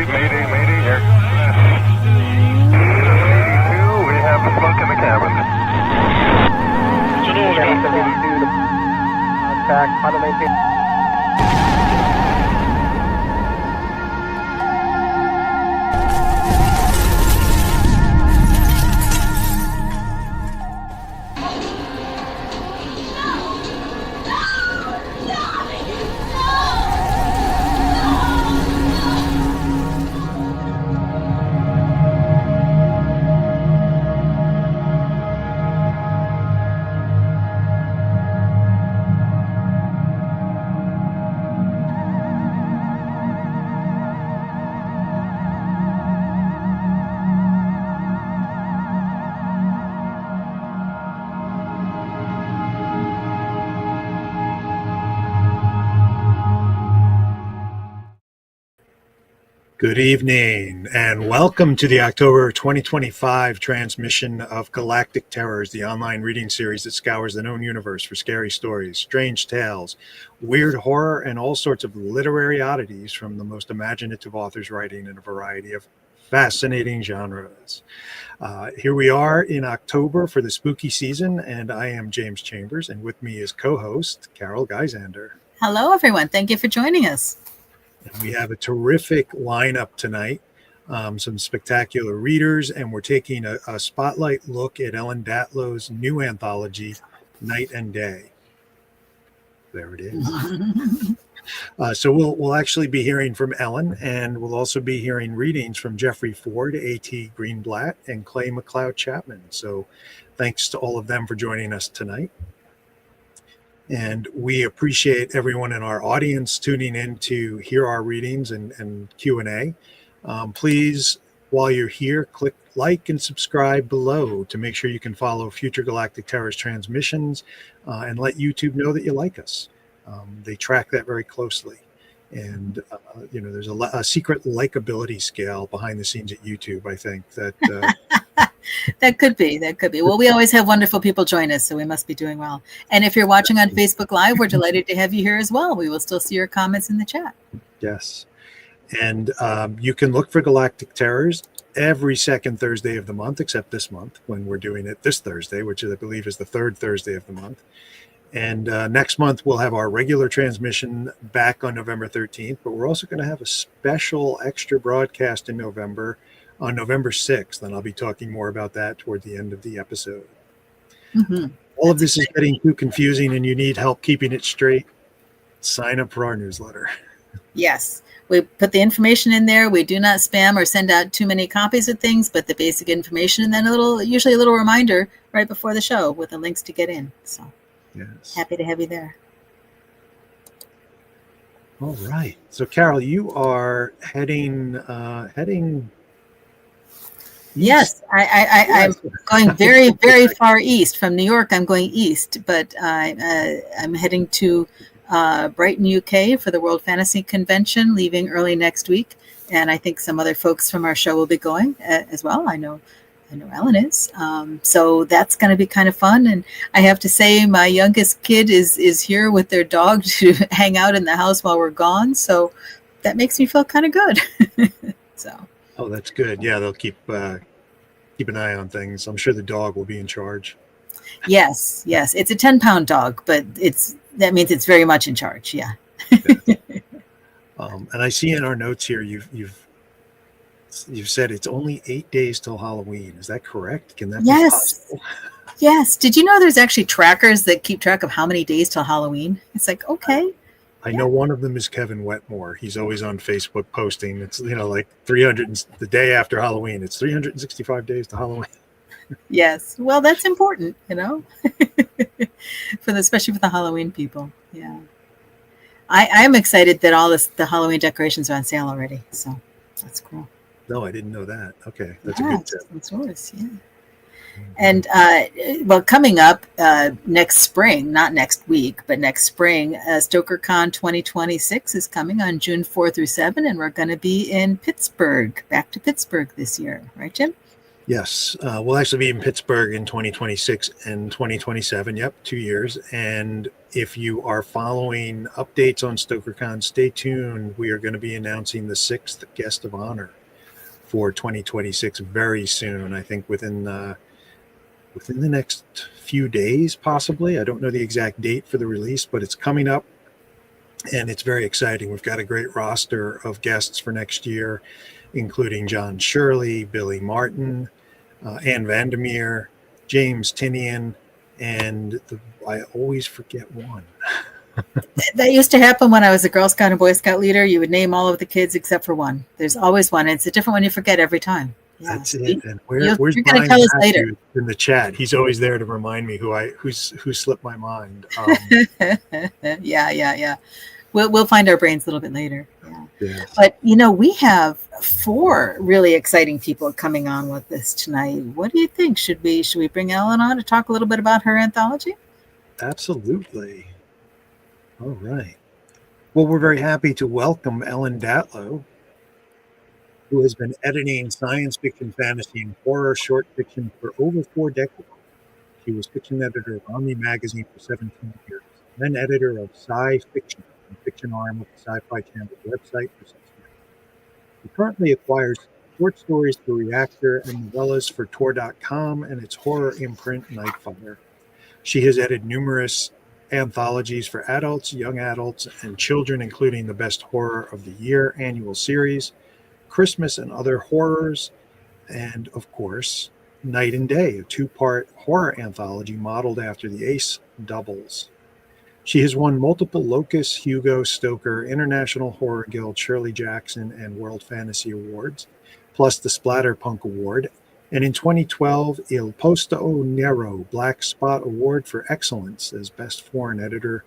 Mayday, mayday here. 72, we have smoke in the cabin. Good evening and welcome to the October 2025 transmission of Galactic Terrors, the online reading series that scours the known universe for scary stories, strange tales, weird horror, and all sorts of literary oddities from the most imaginative authors writing in a variety of fascinating genres. Here we are in October for the spooky season, and I am James Chambers, and with me is co-host Carol Gyzander. Hello, everyone. Thank you for joining us. And we have a terrific lineup tonight, some spectacular readers, and we're taking a spotlight look at ELLEN DATLOW's new anthology, Night and Day. There it is. So we'll actually be hearing from Ellen, and we'll also be hearing readings from Jeffrey Ford, A.T. GREENBLATT, and CLAY MCLEOD CHAPMAN. So thanks to all of them for joining us tonight. And we appreciate everyone in our audience tuning in to hear our readings and Q&A. Please, while you're here, click like and subscribe below to make sure you can follow future Galactic Terrors transmissions and let YouTube know that you like us. They track that very closely. And, there's a secret likability scale behind the scenes at YouTube, I think, that... That could be. Well, we always have wonderful people join us, so we must be doing well. And if you're watching on Facebook Live, we're delighted to have you here as well. We will still see your comments in the chat. Yes. And you can look for Galactic Terrors every second Thursday of the month, except this month when we're doing it this Thursday, which I believe is the third Thursday of the month. And next month, we'll have our regular transmission back on November 13th, but we're also going to have a special extra broadcast in November on November 6th, and I'll be talking more about that toward the end of the episode. Mm-hmm. All of this is getting too confusing and you need help keeping it straight. Sign up for our newsletter. Yes, we put the information in there. We do not spam or send out too many copies of things, but the basic information, and then usually a little reminder right before the show with the links to get in. So yes, happy to have you there. All right. So Carol, you are heading Yes, I'm going very, very far east from New York. I'm going east, but I'm heading to Brighton, UK for the World Fantasy Convention, leaving early next week. And I think some other folks from our show will be going as well. I know Ellen is. So that's going to be kind of fun. And I have to say, my youngest kid is here with their dog to hang out in the house while we're gone. So that makes me feel kind of good. So. Oh, that's good. Yeah, they'll keep an eye on things. I'm sure the dog will be in charge. Yes. It's a 10-pound dog, but that means it's very much in charge. Yeah. And I see in our notes here you've said it's only 8 days till Halloween. Is that correct? Can that be possible? Yes. Did you know there's actually trackers that keep track of how many days till Halloween? It's like, okay. I know one of them is Kevin Wetmore. He's always on Facebook posting. It's, like 300, the day after Halloween. It's 365 days to Halloween. Yes. Well, that's important, especially for the Halloween people. Yeah. I'm excited that the Halloween decorations are on sale already. So that's cool. No, I didn't know that. Okay. That's a good tip. It's yours. Yeah. And, coming up next spring, not next week, but next spring, StokerCon 2026 is coming on June 4 through 7, and we're going to be in Pittsburgh, back to Pittsburgh this year. Right, Jim? Yes. We'll actually be in Pittsburgh in 2026 and 2027. Yep, 2 years. And if you are following updates on StokerCon, stay tuned. We are going to be announcing the 6th guest of honor for 2026 very soon. I think within the next few days, possibly. I don't know the exact date for the release, but it's coming up, and it's very exciting. We've got a great roster of guests for next year, including John Shirley, Billy Martin, Ann Vandermeer, James Tinian, and I always forget one. That used to happen when I was a Girl Scout and Boy Scout leader. You would name all of the kids except for one. There's always one. And it's a different one you forget every time. Yeah. That's it. And where's you're going to Brian tell us later Matthews in the chat? He's always there to remind me who slipped my mind. Yeah. We'll find our brains a little bit later. Yeah. Yes. But we have 4 really exciting people coming on with this tonight. What do you think? Should we bring Ellen on to talk a little bit about her anthology? Absolutely. All right. Well, we're very happy to welcome Ellen Datlow, who has been editing science fiction, fantasy, and horror short fiction for over 4 decades. She was fiction editor of Omni Magazine for 17 years, then editor of Sci Fiction, the fiction arm of the Sci-Fi Channel website for 6 years. She currently acquires short stories for Reactor and novellas for Tor.com and its horror imprint, Nightfire. She has edited numerous anthologies for adults, young adults, and children, including the Best Horror of the Year annual series, Christmas and Other Horrors, and, of course, Night and Day, a 2-part horror anthology modeled after the Ace doubles. She has won multiple Locus, Hugo, Stoker, International Horror Guild, Shirley Jackson, and World Fantasy Awards, plus the Splatterpunk Award, and in 2012, Il Posto Nero Black Spot Award for Excellence as Best Foreign Editor,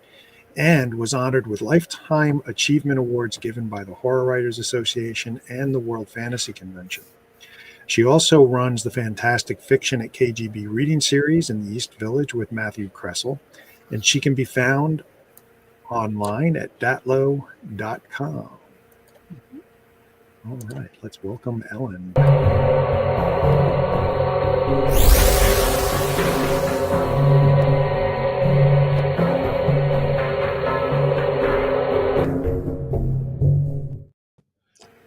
and was honored with Lifetime Achievement Awards given by the Horror Writers Association and the World Fantasy Convention. She also runs the Fantastic Fiction at KGB Reading Series in the East Village with Matthew Kressel, and she can be found online at datlow.com. All right, let's welcome Ellen.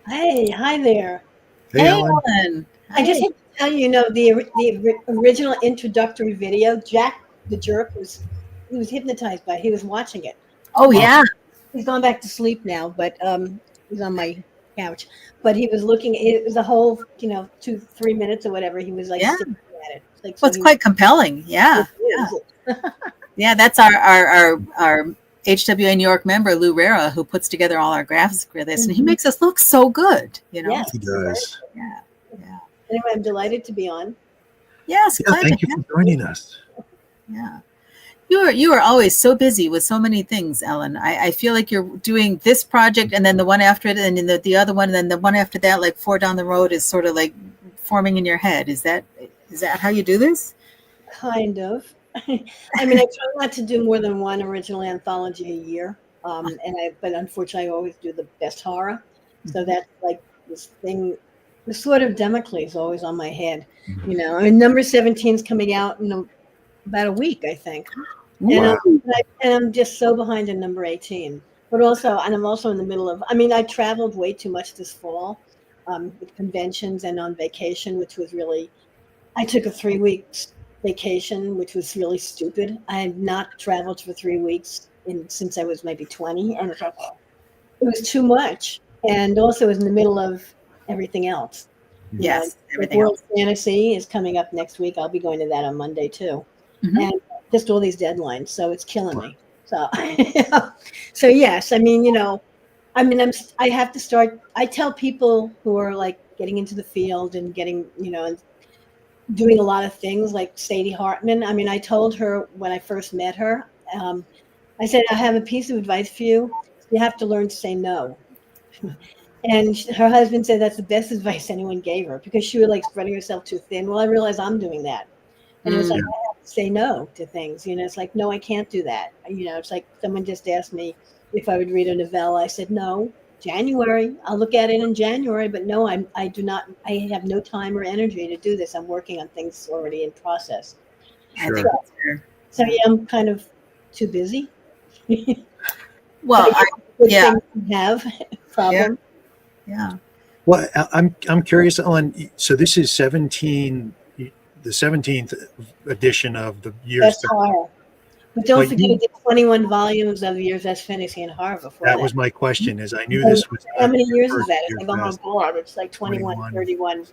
Hey, hi there. Hey, Ellen. I just have to tell you, the original introductory video, Jack the Jerk he was hypnotized by it. He was watching it. Oh, yeah. He's gone back to sleep now, but he's on my couch. But he was looking, it was a whole, 2-3 minutes or whatever. He was like staring at it. Like, well, it's quite compelling. Yeah. Yeah, that's our HWA New York member, Lou Rera, who puts together all our graphics for this. And he makes us look so good, Yes, he does. Yeah. Anyway, I'm delighted to be on. Yes. Thank you for joining us. Yeah. You are always so busy with so many things, Ellen. I feel like you're doing this project and then the one after it and then the other one and then the one after that, like 4 down the road, is sort of like forming in your head. Is that how you do this? Kind of. I mean, I try not to do more than one original anthology a year. But unfortunately I always do the best horror. So that's like this thing, the sword of Damocles always on my head. I mean, number 17 is coming out in about a week, I think. Wow. And I'm just so behind in number 18. But I'm also in the middle of, I traveled way too much this fall with conventions and on vacation, which was really, I took a 3 weeks vacation, which was really stupid. I had not traveled for 3 weeks since I was maybe 20. And it was too much. And also it was in the middle of everything else. Yes. World Fantasy is coming up next week. I'll be going to that on Monday too. And just all these deadlines, so it's killing me. So, so yes, I have to start. I tell people who are like getting into the field and getting, doing a lot of things, like Sadie Hartman. I told her when I first met her, I said, I have a piece of advice for you. You have to learn to say no. And her husband said that's the best advice anyone gave her, because she was like spreading herself too thin. Well, I realized I'm doing that. And it was like, I have to say no to things. It's like, no, I can't do that. It's like someone just asked me if I would read a novella. I said, no, January. I'll look at it in January, but no, I do not. I have no time or energy to do this. I'm working on things already in process. Sure. So yeah, I'm kind of too busy. Well, Good yeah. thing to have problem. yeah. Well, I'm curious, Ellen. So this is 17, the 17th edition of the year's That's horror. But don't But forget you- the 21 volumes of Years Best Fantasy and Horror before That was my question. Is I knew this was How many your years is first that? It's year's like, oh my best. God, it's like 21, 21. 31.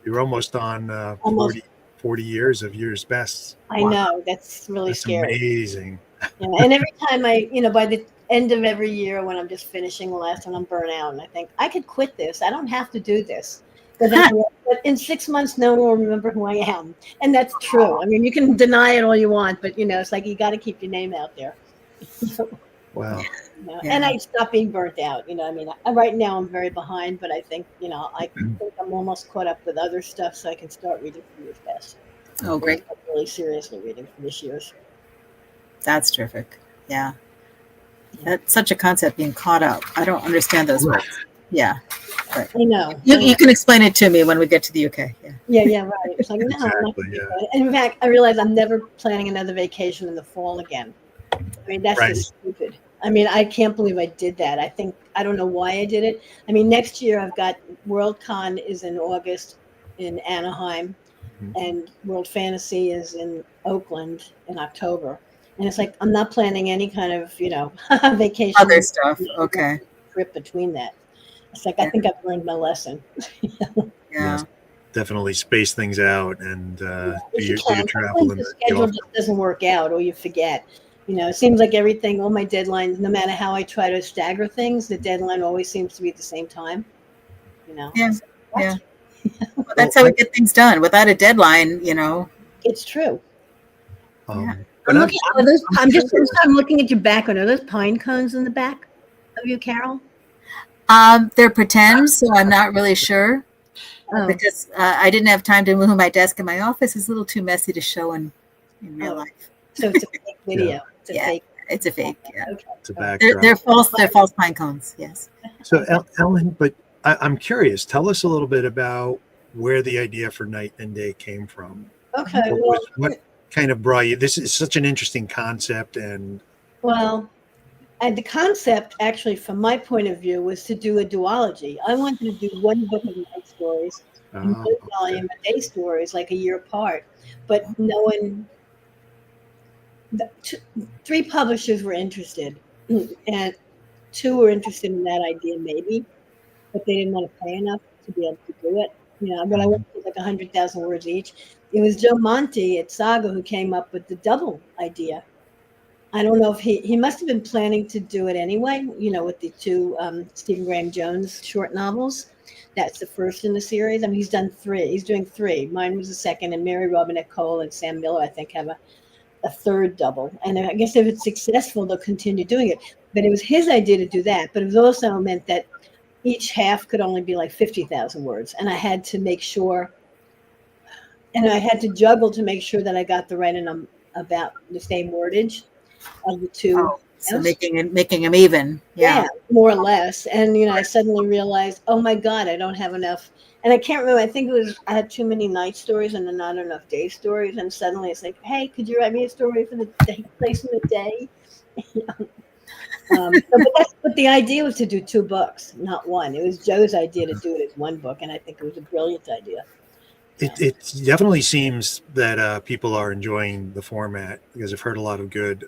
You're almost on Almost. 40 years of year's best. I know. That's really That's scary. amazing. Yeah, and every time by the end of every year when I'm just finishing the last one, I'm burnt out. And I think, I could quit this. I don't have to do this. But in 6 months, no one will remember who I am. And that's true. I mean, you can deny it all you want, but, it's like you got to keep your name out there. Wow. And I stopped being burnt out. Right now I'm very behind, but I think, I think I'm almost caught up with other stuff so I can start reading for year's best. Oh, great. I'm really seriously reading for this year's. That's terrific. Yeah. That's such a concept, being caught up. I don't understand those words. Yeah. Right. I know. You can explain it to me when we get to the UK. Yeah, right. It's like, no, Exactly, I'm not gonna do yeah. that. And in fact, I realize I'm never planning another vacation in the fall again. I mean, that's Right. just stupid. I mean, I can't believe I did that. I don't know why I did it. I mean, next year I've got WorldCon is in August in Anaheim, and World Fantasy is in Oakland in October. And it's like, I'm not planning any kind of, vacation. Other stuff. Okay. Trip between that. It's like, I think I've learned my lesson. Yeah. Yes. Definitely space things out and do If your you can. travel. Sometimes the schedule just doesn't work out, or you forget. It seems like everything, all my deadlines, no matter how I try to stagger things, the deadline always seems to be at the same time. Yeah. What? Yeah. Well, that's how we get things done. Without a deadline, It's true. But I'm looking at your background. Are those pine cones in the back of you, Carol? they're pretend, so I'm not really sure. Oh. Because I didn't have time to move my desk in my office. It's a little too messy to show in real life. So it's a fake video. Yeah. It's a Yeah. fake. It's a fake. Yeah. Okay. it's a backdrop. They're false. They're false pine cones. Yes. So Ellen, but I'm curious. Tell us a little bit about where the idea for Night and Day came from. Okay. What kind of brought you? This is such an interesting concept, and And the concept, actually, from my point of view, was to do a duology. I wanted to do one book of night stories and one volume of day stories, like a year apart. But no one, three publishers were interested, and two were interested in that idea, maybe, but they didn't want to pay enough to be able to do it. But I went to like 100,000 words each. It was Joe Monti at Saga who came up with the double idea. I don't know if he must have been planning to do it anyway, with the two Stephen Graham Jones short novels. That's the first in the series. I mean, he's done three. He's doing three. Mine was the second, and Mary Robinette Cole and Sam Miller, I think, have a third double. And I guess if it's successful, they'll continue doing it. But it was his idea to do that. But it was also meant that each half could only be like 50,000 words. And I had to make sure, and I had to juggle to make sure that I got the right about the same wordage of the two. Oh, so making them even. Yeah. More or less. And I suddenly realized, oh my God, I don't have enough. And I can't remember. I think it was I had too many night stories and then not enough day stories. And suddenly it's like, hey, could you write me a story for the place in the day? But the idea was to do two books, not one. It was Joe's idea to do it as one book, and I think it was a brilliant idea. it definitely seems that people are enjoying the format, because I've heard a lot of good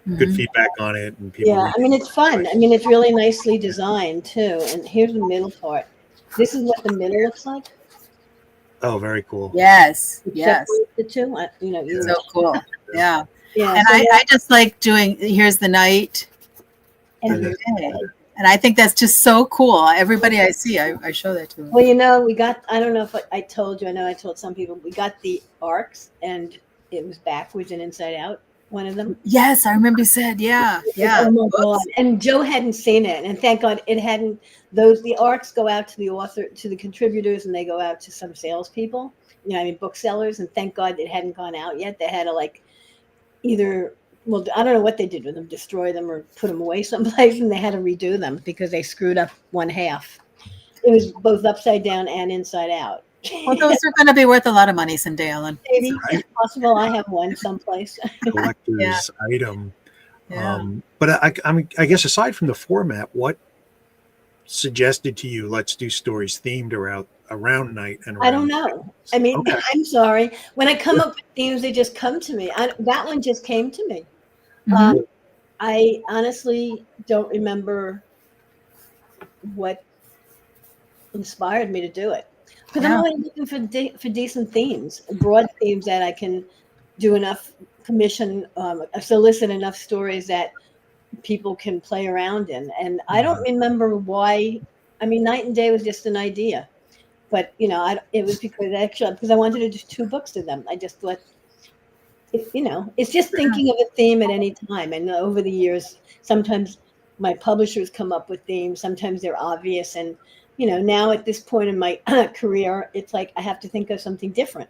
feedback on it, and people. Yeah, I mean, it's fun. I mean, it's really nicely designed too. And here's the middle part. This is what the middle looks like. Oh, very cool. Yes. It Yes. separates the two. So cool. Yeah. Yeah. And so I just like doing, here's the night and the day. And I think that's just so cool. Everybody I see, I show that to them. Well, we got, I don't know if I told you, I know I told some people, we got the arcs and it was backwards and inside out, one of them. Yes, I remember you said, yeah. Oh my God. And Joe hadn't seen it. And thank God it hadn't, the arcs go out to the author, to the contributors, and they go out to some salespeople, booksellers. And thank God it hadn't gone out yet. They had to either, well, I don't know what they did with them, destroy them or put them away someplace, and they had to redo them because they screwed up one half. It was both upside down and inside out. Well, those are going to be worth a lot of money someday, Ellen. Maybe it's possible I have one someplace. Collector's item. Yeah. But I guess aside from the format, what suggested to you, let's do stories themed around night and around I don't know. I mean, Okay. I'm sorry. When I come up with themes, they just come to me. That one just came to me. Mhm. I honestly don't remember what inspired me to do it, because I'm Yeah. always looking for decent themes, broad themes that I can do enough commission, solicit enough stories that people can play around in. And I don't remember why. I mean, Night and Day was just an idea, but it was because I wanted to do 2 books to them. I just thought, it's just thinking of a theme at any time. And over the years, sometimes my publishers come up with themes. Sometimes they're obvious. And, now at this point in my career, it's like I have to think of something different.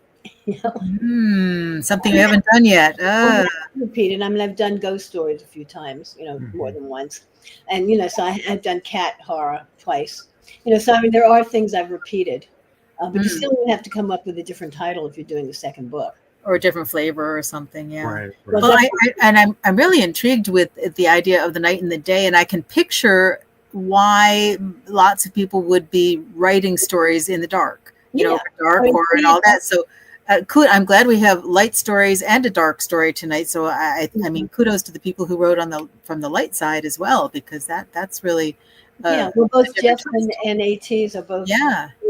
Something we haven't done yet. Repeated. I mean, I've done ghost stories a few times, more than once. And, so I've done cat horror twice. So I mean, there are things I've repeated. But you still have to come up with a different title if you're doing the second book. Or a different flavor or something, yeah. Right. Well, I'm really intrigued with the idea of the night and the day, and I can picture why lots of people would be writing stories in the dark, dark horror and all that. So, I'm glad we have light stories and a dark story tonight. So, I mean, kudos to the people who wrote from the light side as well, because that's really well, both Jeff and ATs are both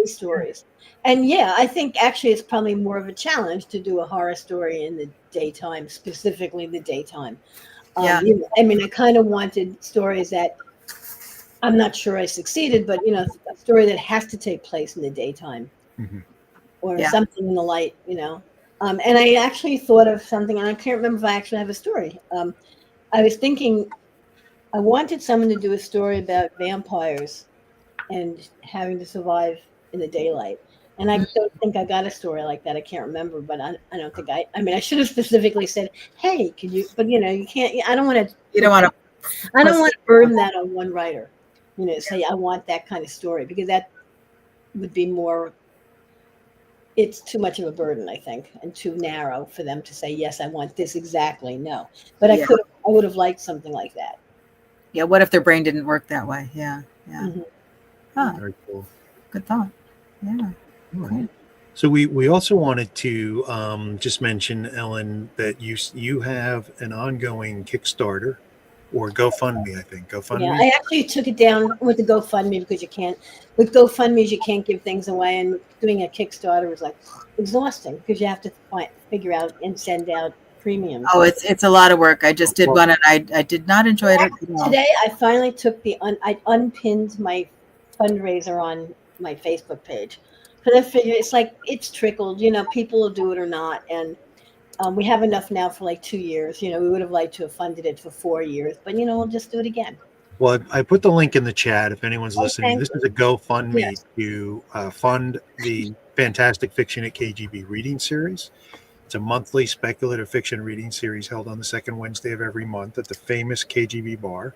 stories. And I think actually it's probably more of a challenge to do a horror story in the daytime, specifically the daytime. I mean, I kind of wanted stories that I'm not sure I succeeded, but a story that has to take place in the daytime, or something in the light. And I actually thought of something, and I can't remember if I actually have a story. I was thinking I wanted someone to do a story about vampires and having to survive in the daylight. And I don't think I got a story like that. I can't remember, but I don't think I mean, I should have specifically said, hey, can you, but you can't, I don't want to, I don't want to burden that on one writer, say, I want that kind of story, because that would be it's too much of a burden, I think, and too narrow for them to say, yes, I want this exactly. No, but I would have liked something like that. Yeah. What if their brain didn't work that way? Yeah. Very cool. Good thought. Yeah. Cool. So we also wanted to just mention, Ellen, that you have an ongoing Kickstarter or GoFundMe, I think. GoFundMe. Yeah, I actually took it down with the GoFundMe because with GoFundMes you can't give things away, and doing a Kickstarter was like exhausting because you have to figure out and send out premiums. Oh, it's a lot of work. I just did one, and I did not enjoy it at all. Today I finally took I unpinned my fundraiser on my Facebook page. Because I figure it's trickled, people will do it or not. And we have enough now for like 2 years. We would have liked to have funded it for 4 years, but we'll just do it again. Well, I put the link in the chat if anyone's listening. This is a GoFundMe to fund the Fantastic Fiction at KGB reading series. It's a monthly speculative fiction reading series held on the second Wednesday of every month at the famous KGB bar.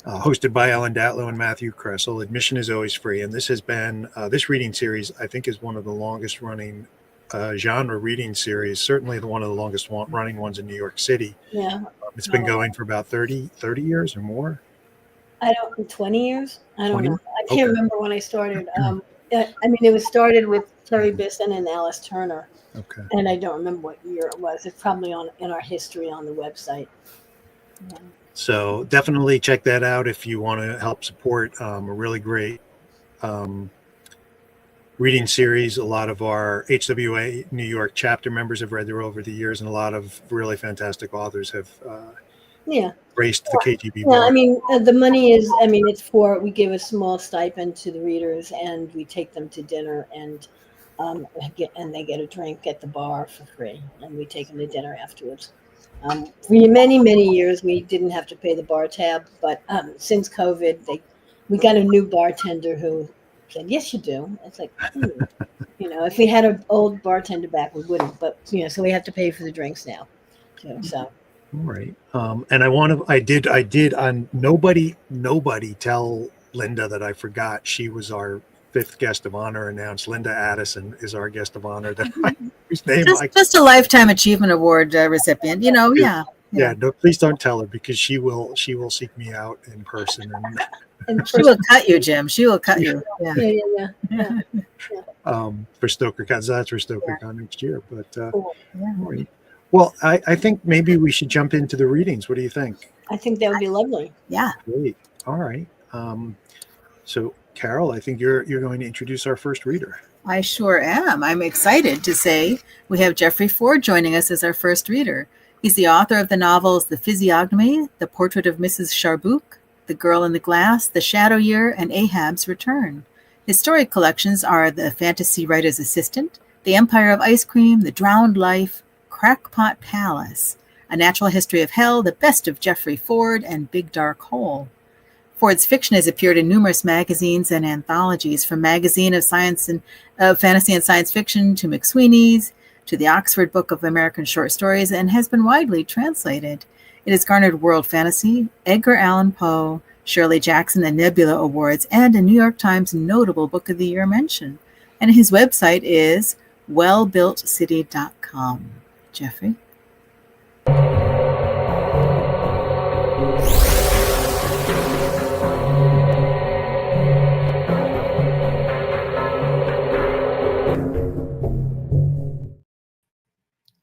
Hosted by Ellen Datlow and Matthew Kressel. Admission is always free, and this has been this reading series, I think, is one of the longest running genre reading series, certainly one of the longest running ones in New York City. It's been going for about 30 years or more. 20 years. I don't know. I can't remember when I started. I mean, it was started with Terry Bisson and Alice Turner. Okay. And I don't remember what year it was. It's probably in our history on the website. So definitely check that out if you want to help support a really great reading series. A lot of our HWA New York chapter members have read there over the years, and a lot of really fantastic authors have graced the KGB bar. Yeah, I mean, the money is, we give a small stipend to the readers, and we take them to dinner, and they get a drink at the bar for free, and we take them to dinner afterwards. For many, many years, we didn't have to pay the bar tab, but since COVID, we got a new bartender who said, yes, you do. It's like, if we had an old bartender back, we wouldn't, but, so we have to pay for the drinks now, too, so. All right. And I did on nobody tell Linda that I forgot she was our 5th guest of honor announced. Linda Addison is our guest of honor. Whose name just a Lifetime Achievement Award recipient. Yeah, no, please don't tell her, because she will seek me out in person, and She will cut you, Jim. She will cut you. Yeah. Yeah. for StokerCon. So that's for StokerCon next year. But Cool. Yeah. all right. Well, I think maybe we should jump into the readings. What do you think? I think that would be lovely. Yeah. Great. All right. So Carol, I think you're going to introduce our first reader. I sure am. I'm excited to say we have Jeffrey Ford joining us as our first reader. He's the author of the novels The Physiognomy, The Portrait of Mrs. Charbouc, The Girl in the Glass, The Shadow Year, and Ahab's Return. His story collections are The Fantasy Writer's Assistant, The Empire of Ice Cream, The Drowned Life, Crackpot Palace, A Natural History of Hell, The Best of Jeffrey Ford, and Big Dark Hole. Ford's fiction has appeared in numerous magazines and anthologies, from Magazine of Science and Fantasy and Science Fiction to McSweeney's, to the Oxford Book of American Short Stories, and has been widely translated. It has garnered World Fantasy, Edgar Allan Poe, Shirley Jackson, and Nebula Awards, and a New York Times Notable Book of the Year mention. And his website is wellbuiltcity.com. Jeffrey?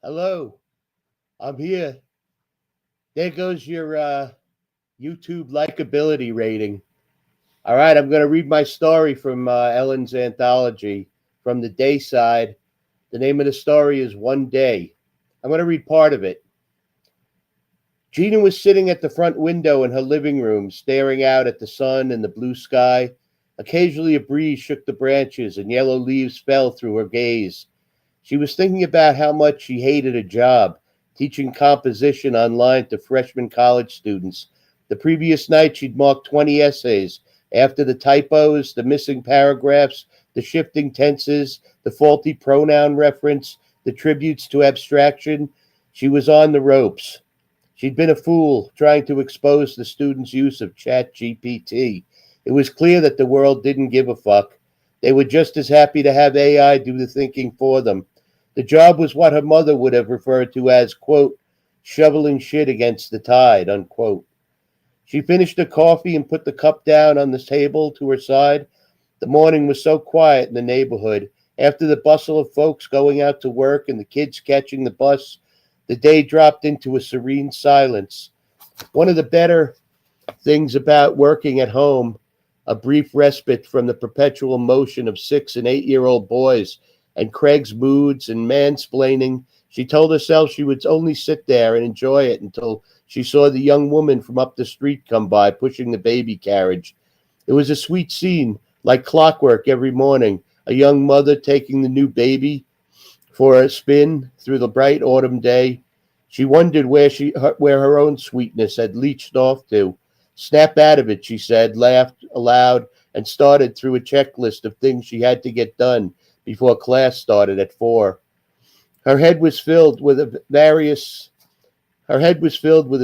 Hello, I'm here. There goes your YouTube likability rating. All right, I'm going to read my story from Ellen's anthology, From the Day Side. The name of the story is One Day. I'm going to read part of it. Gina was sitting at the front window in her living room, staring out at the sun and the blue sky. Occasionally a breeze shook the branches and yellow leaves fell through her gaze. She was thinking about how much she hated her job, teaching composition online to freshman college students. The previous night, she'd marked 20 essays. After the typos, the missing paragraphs, the shifting tenses, the faulty pronoun reference, the tributes to abstraction, she was on the ropes. She'd been a fool, trying to expose the students' use of ChatGPT. It was clear that the world didn't give a fuck. They were just as happy to have AI do the thinking for them. The job was what her mother would have referred to as, quote, shoveling shit against the tide, unquote. She finished her coffee and put the cup down on the table to her side. The morning was so quiet in the neighborhood. After the bustle of folks going out to work and the kids catching the bus, the day dropped into a serene silence. One of the better things about working at home, a brief respite from the perpetual motion of 6 and 8-year-old boys and Craig's moods and mansplaining, she told herself she would only sit there and enjoy it until she saw the young woman from up the street come by, pushing the baby carriage. It was a sweet scene, like clockwork every morning, a young mother taking the new baby for a spin through the bright autumn day. She wondered where her own sweetness had leached off to. Snap out of it, she said, laughed aloud, and started through a checklist of things she had to get done before class started at 4. Her head was filled with a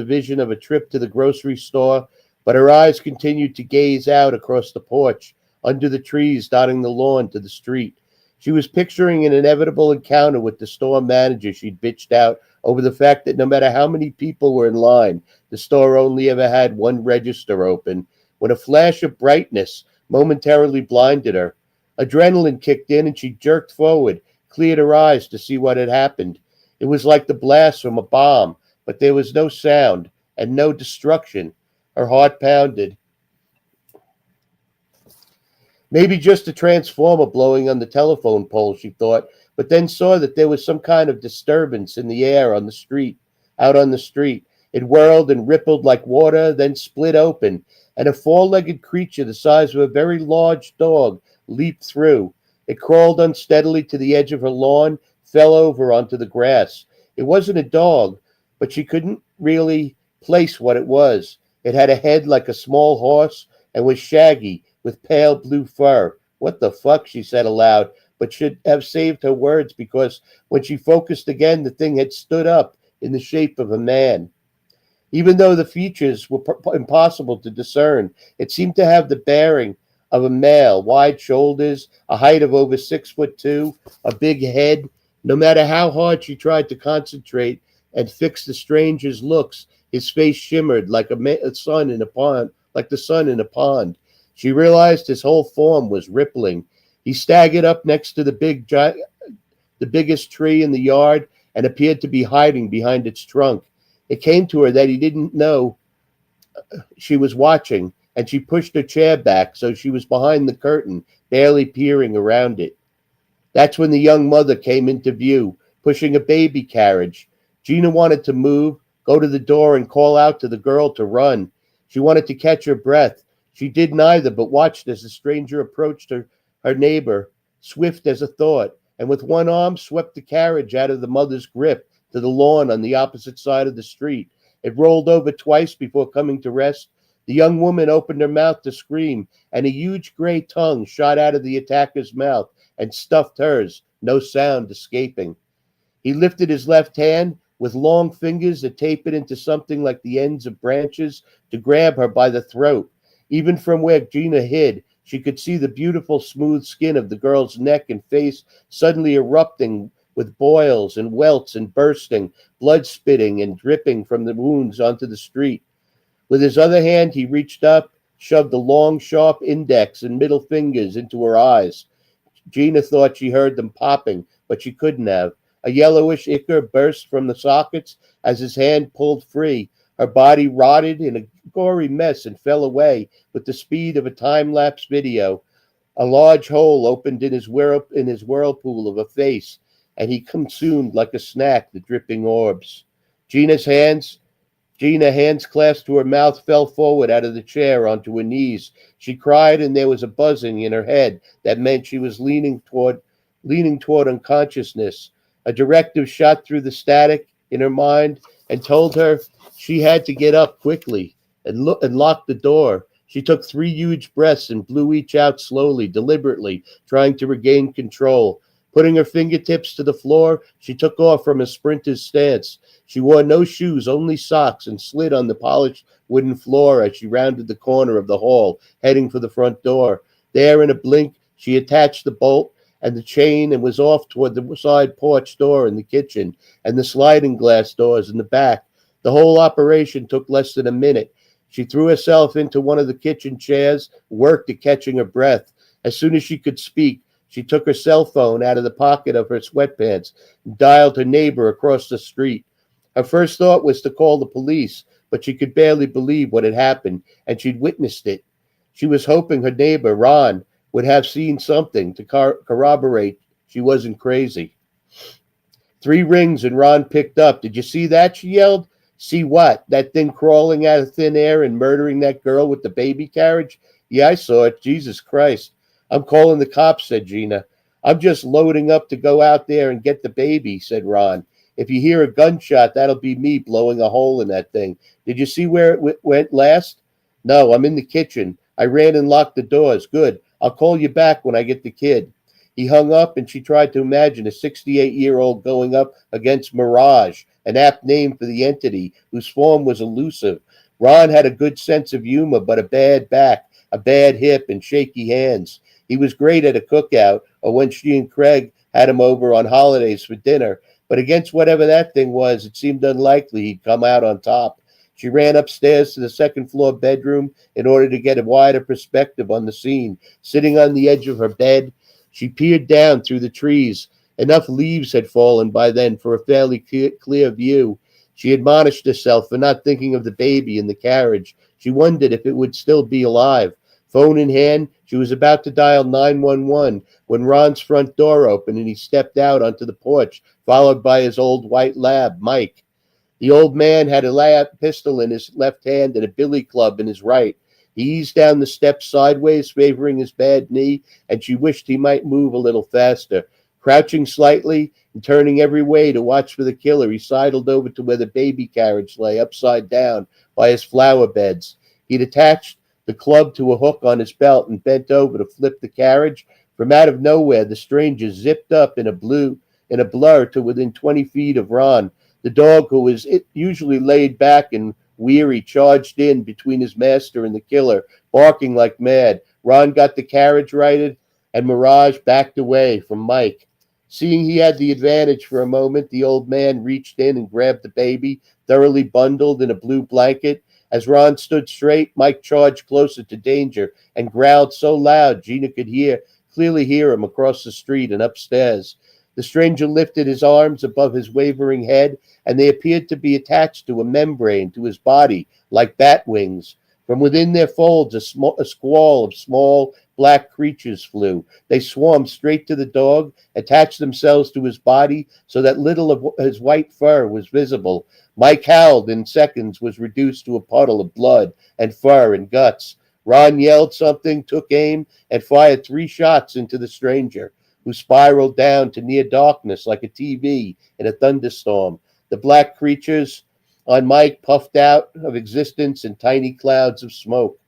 vision of a trip to the grocery store, but her eyes continued to gaze out across the porch, under the trees dotting the lawn to the street. She was picturing an inevitable encounter with the store manager she'd bitched out over the fact that no matter how many people were in line, the store only ever had one register open, when a flash of brightness momentarily blinded her. Adrenaline kicked in and she jerked forward, cleared her eyes to see what had happened. It was like the blast from a bomb, but there was no sound and no destruction. Her heart pounded. Maybe just a transformer blowing on the telephone pole, she thought, but then saw that there was some kind of disturbance in the air on the street, out on the street. It whirled and rippled like water, then split open, and a 4-legged creature the size of a very large dog leaped through. It crawled unsteadily to the edge of her lawn, fell over onto the grass. It wasn't a dog, but she couldn't really place what it was. It had a head like a small horse and was shaggy with pale blue fur. What the fuck, she said aloud, but should have saved her words because when she focused again, the thing had stood up in the shape of a man. Even though the features were impossible to discern, it seemed to have the bearing of a male, wide shoulders, a height of over 6'2", a big head. No matter how hard she tried to concentrate, and fixed the stranger's looks. His face shimmered like a sun in a pond, like the sun in a pond. She realized his whole form was rippling. He staggered up next to the biggest tree in the yard and appeared to be hiding behind its trunk. It came to her that he didn't know she was watching, and she pushed her chair back so she was behind the curtain, barely peering around it. That's when the young mother came into view, pushing a baby carriage. Gina wanted to move, go to the door, and call out to the girl to run. She wanted to catch her breath. She did neither, but watched as the stranger approached her neighbor, swift as a thought, and with one arm swept the carriage out of the mother's grip to the lawn on the opposite side of the street. It rolled over twice before coming to rest. The young woman opened her mouth to scream, and a huge gray tongue shot out of the attacker's mouth and stuffed hers, no sound escaping. He lifted his left hand with long fingers that tapered into something like the ends of branches to grab her by the throat. Even from where Gina hid, she could see the beautiful smooth skin of the girl's neck and face suddenly erupting with boils and welts and bursting, blood spitting and dripping from the wounds onto the street. With his other hand, he reached up, shoved the long, sharp index and middle fingers into her eyes. Gina thought she heard them popping, but she couldn't have. A yellowish ichor burst from the sockets as his hand pulled free. Her body rotted in a gory mess and fell away with the speed of a time-lapse video. A large hole opened in his whirlpool of a face, and he consumed like a snack the dripping orbs. Gina, hands clasped to her mouth, fell forward out of the chair onto her knees. She cried, and there was a buzzing in her head that meant she was leaning toward unconsciousness. A directive shot through the static in her mind and told her she had to get up quickly and lock the door. She took 3 huge breaths and blew each out slowly, deliberately, trying to regain control. Putting her fingertips to the floor, she took off from a sprinter's stance. She wore no shoes, only socks, and slid on the polished wooden floor as she rounded the corner of the hall, heading for the front door. There, in a blink, she attached the bolt and the chain and was off toward the side porch door in the kitchen and the sliding glass doors in the back. The whole operation took less than a minute. She threw herself into one of the kitchen chairs, worked at catching her breath. As soon as she could speak, she took her cell phone out of the pocket of her sweatpants and dialed her neighbor across the street. Her first thought was to call the police, but she could barely believe what had happened, and she'd witnessed it. She was hoping her neighbor, Ron, would have seen something to corroborate she wasn't crazy. 3 rings, and Ron picked up. "Did you see that?" she yelled. "See what? That thing crawling out of thin air and murdering that girl with the baby carriage?" "Yeah, I saw it. Jesus Christ." "I'm calling the cops," said Gina. "I'm just loading up to go out there and get the baby," said Ron. "If you hear a gunshot, that'll be me blowing a hole in that thing. Did you see where it went last?" "No, I'm in the kitchen. I ran and locked the doors." "Good. I'll call you back when I get the kid." He hung up, and she tried to imagine a 68-year-old going up against Mirage, an apt name for the entity whose form was elusive. Ron had a good sense of humor, but a bad back, a bad hip, and shaky hands. He was great at a cookout, or when she and Craig had him over on holidays for dinner, but against whatever that thing was, it seemed unlikely he'd come out on top. She ran upstairs to the second-floor bedroom in order to get a wider perspective on the scene. Sitting on the edge of her bed, she peered down through the trees. Enough leaves had fallen by then for a fairly clear view. She admonished herself for not thinking of the baby in the carriage. She wondered if it would still be alive. Phone in hand, she was about to dial 911 when Ron's front door opened and he stepped out onto the porch, followed by his old white lab, Mike. The old man had a lab pistol in his left hand and a billy club in his right. He eased down the steps sideways, favoring his bad knee, and she wished he might move a little faster. Crouching slightly and turning every way to watch for the killer, he sidled over to where the baby carriage lay upside down by his flower beds. He'd attached the club to a hook on his belt and bent over to flip the carriage. From out of nowhere, the stranger zipped up in a blur to within 20 feet of Ron. The dog, who was usually laid back and weary, charged in between his master and the killer, barking like mad. Ron got the carriage righted, and Mirage backed away from Mike. Seeing he had the advantage for a moment, the old man reached in and grabbed the baby, thoroughly bundled in a blue blanket. As Ron stood straight, Mike charged closer to danger and growled so loud Gina could clearly hear him across the street and upstairs. The stranger lifted his arms above his wavering head, and they appeared to be attached to a membrane to his body, like bat wings. From within their folds, a squall of small black creatures flew. They swarmed straight to the dog, attached themselves to his body so that little of his white fur was visible. Mike howled. In seconds was reduced to a puddle of blood and fur and guts. Ron yelled something, took aim, and fired 3 shots into the stranger, who spiraled down to near darkness like a TV in a thunderstorm. The black creatures on Mike puffed out of existence in tiny clouds of smoke.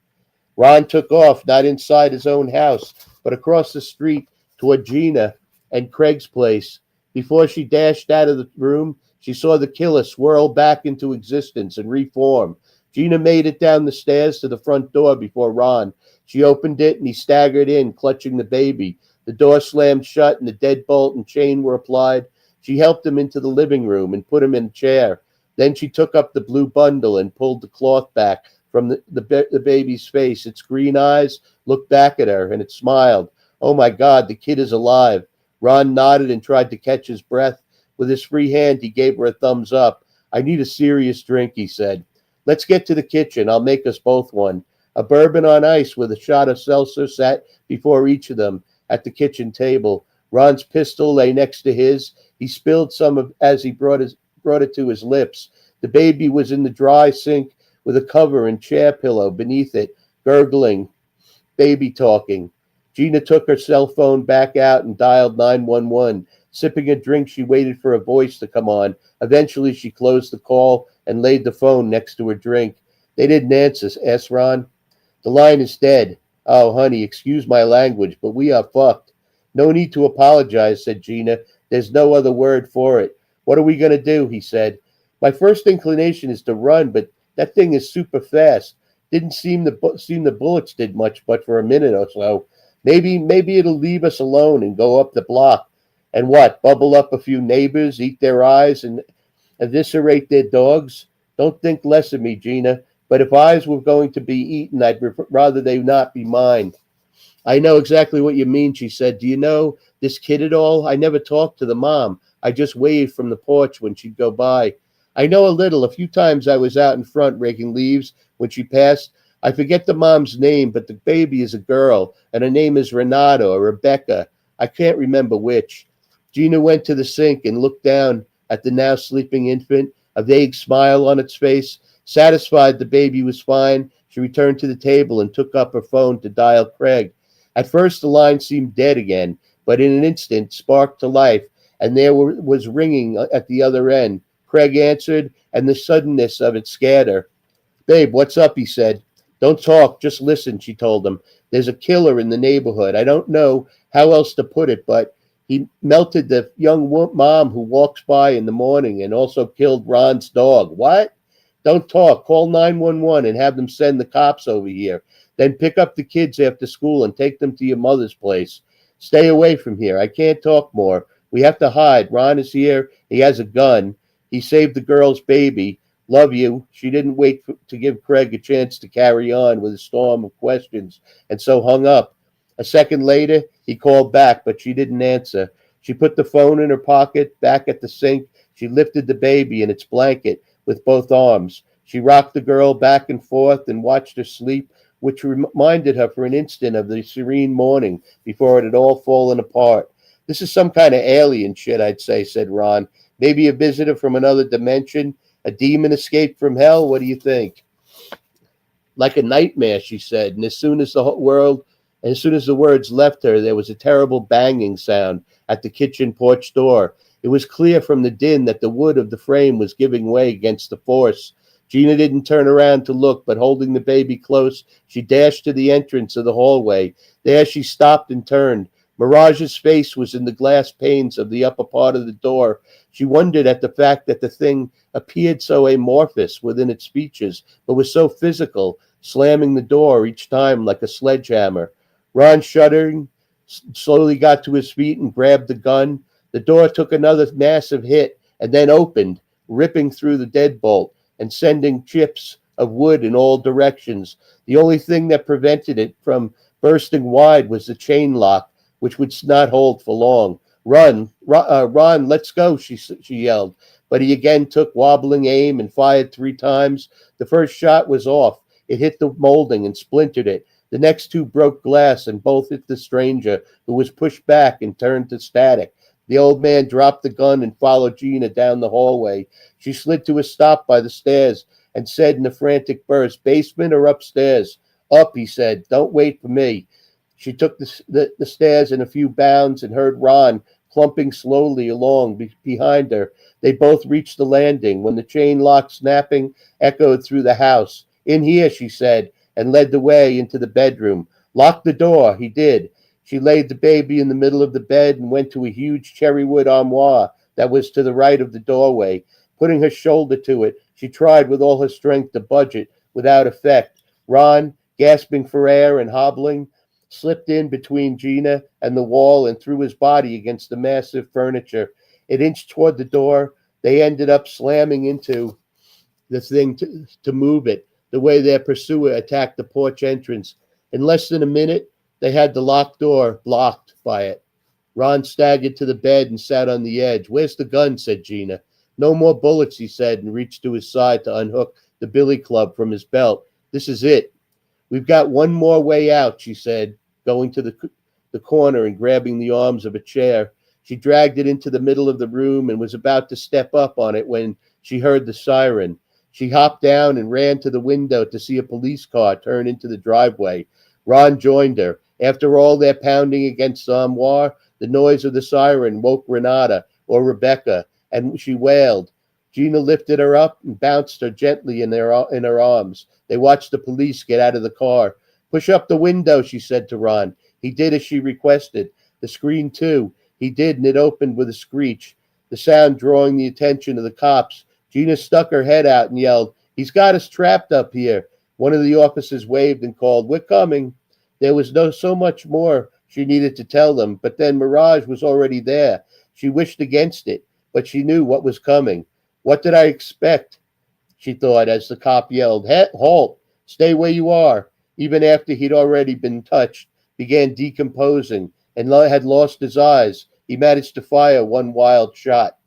Ron took off, not inside his own house, but across the street toward Gina and Craig's place. Before she dashed out of the room, she saw the killer swirl back into existence and reform. Gina made it down the stairs to the front door before Ron. She opened it and he staggered in, clutching the baby. The door slammed shut and the deadbolt and chain were applied. She helped him into the living room and put him in a chair. Then she took up the blue bundle and pulled the cloth back from the baby's face. Its green eyes looked back at her and it smiled. Oh my God, the kid is alive. Ron nodded and tried to catch his breath. With his free hand, he gave her a thumbs up. I need a serious drink, he said. Let's get to the kitchen. I'll make us both one. A bourbon on ice with a shot of seltzer sat before each of them at the kitchen table. Ron's pistol lay next to his. He spilled some as he brought it to his lips. The baby was in the dry sink with a cover and chair pillow beneath it, gurgling, baby talking. Gina took her cell phone back out and dialed 911. Sipping a drink, she waited for a voice to come on. Eventually, she closed the call and laid the phone next to her drink. They didn't answer, asked Ron. The line is dead. Oh, honey, excuse my language, but we are fucked. No need to apologize, said Gina. There's no other word for it. What are we going to do? He said. My first inclination is to run, but that thing is super fast. Didn't seem the bullets did much, but for a minute or so. Maybe it'll leave us alone and go up the block. And what, bubble up a few neighbors, eat their eyes, and eviscerate their dogs? Don't think less of me, Gina. But if eyes were going to be eaten, I'd rather they not be mine. I know exactly what you mean, she said. Do you know this kid at all? I never talked to the mom. I just waved from the porch when she'd go by. I know a little. A few times I was out in front raking leaves when she passed. I forget the mom's name, but the baby is a girl, and her name is Renata or Rebecca. I can't remember which. Gina went to the sink and looked down at the now sleeping infant, a vague smile on its face. Satisfied the baby was fine, she returned to the table and took up her phone to dial Craig. At first, the line seemed dead again, but in an instant sparked to life, and there was ringing at the other end. Craig answered, and the suddenness of it scared her. Babe, what's up, he said. Don't talk, just listen, she told him. There's a killer in the neighborhood. I don't know how else to put it, but he melted the young mom who walks by in the morning and also killed Ron's dog. What? Don't talk. Call 911 and have them send the cops over here. Then pick up the kids after school and take them to your mother's place. Stay away from here. I can't talk more. We have to hide. Ron is here. He has a gun. He saved the girl's baby. Love you. She didn't wait to give Craig a chance to carry on with a storm of questions and so hung up. A second later, he called back, but she didn't answer. She put the phone in her pocket, back at the sink. She lifted the baby in its blanket with both arms. She rocked the girl back and forth and watched her sleep, which reminded her for an instant of the serene morning before it had all fallen apart. This is some kind of alien shit, I'd say, said Ron. Maybe a visitor from another dimension, a demon escaped from hell. What do you think? Like a nightmare, she said, and as soon as the words left her, there was a terrible banging sound at the kitchen porch door. It was clear from the din that the wood of the frame was giving way against the force. Gina didn't turn around to look, but holding the baby close, she dashed to the entrance of the hallway. There she stopped and turned. Mirage's face was in the glass panes of the upper part of the door. She wondered at the fact that the thing appeared so amorphous within its features, but was so physical, slamming the door each time like a sledgehammer. Ron, shuddering, slowly got to his feet and grabbed the gun. The door took another massive hit and then opened, ripping through the deadbolt and sending chips of wood in all directions. The only thing that prevented it from bursting wide was the chain lock, which would not hold for long. Ron, let's go, she yelled. But he again took wobbling aim and fired 3 times. The first shot was off. It hit the molding and splintered it. The next 2 broke glass and both hit the stranger, who was pushed back and turned to static. The old man dropped the gun and followed Gina down the hallway. She slid to a stop by the stairs and said in a frantic burst, "Basement or upstairs?" "Up," he said. "Don't wait for me." She took the stairs in a few bounds and heard Ron clumping slowly along behind her. They both reached the landing when the chain lock snapping echoed through the house. "In here," she said, and led the way into the bedroom. "Lock the door." He did. She laid the baby in the middle of the bed and went to a huge cherrywood armoire that was to the right of the doorway. Putting her shoulder to it, she tried with all her strength to budge it without effect. Ron, gasping for air and hobbling, slipped in between Gina and the wall and threw his body against the massive furniture. It inched toward the door. They ended up slamming into the thing to move it, the way their pursuer attacked the porch entrance. In less than a minute, they had the locked door blocked by it. Ron staggered to the bed and sat on the edge. "Where's the gun?" said Gina. "No more bullets," he said, and reached to his side to unhook the billy club from his belt. "This is it. We've got one more way out," she said, going to the corner and grabbing the arms of a chair. She dragged it into the middle of the room and was about to step up on it when she heard the siren. She hopped down and ran to the window to see a police car turn into the driveway. Ron joined her. After all their pounding against the armoire, the noise of the siren woke Renata, or Rebecca, and she wailed. Gina lifted her up and bounced her gently in her arms. They watched the police get out of the car. "Push up the window," she said to Ron. He did as she requested. The screen, too. He did, and it opened with a screech, the sound drawing the attention of the cops. Gina stuck her head out and yelled, "He's got us trapped up here." One of the officers waved and called, "We're coming." There was so much more she needed to tell them, but then Mirage was already there. She wished against it, but she knew what was coming. "What did I expect?" she thought as the cop yelled, "Halt! Stay where you are." Even after he'd already been touched, began decomposing, and had lost his eyes, he managed to fire one wild shot.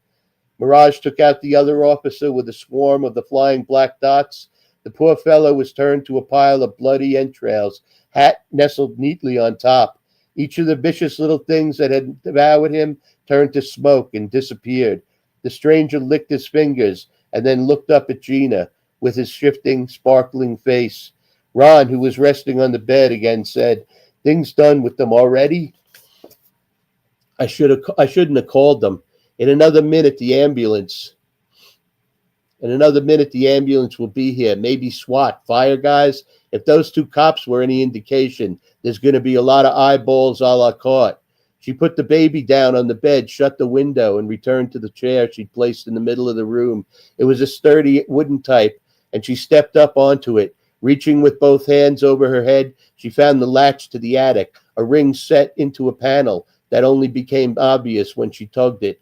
Mirage took out the other officer with a swarm of the flying black dots. The poor fellow was turned to a pile of bloody entrails, hat nestled neatly on top. Each of the vicious little things that had devoured him turned to smoke and disappeared. The stranger licked his fingers and then looked up at Gina with his shifting, sparkling face. Ron, who was resting on the bed again, said, "Things done with them already? I shouldn't have called them. In another minute, the ambulance will be here. Maybe SWAT, fire guys. If those 2 cops were any indication, there's going to be a lot of eyeballs a la carte." She put the baby down on the bed, shut the window, and returned to the chair she'd placed in the middle of the room. It was a sturdy wooden type, and she stepped up onto it. Reaching with both hands over her head, she found the latch to the attic, a ring set into a panel that only became obvious when she tugged it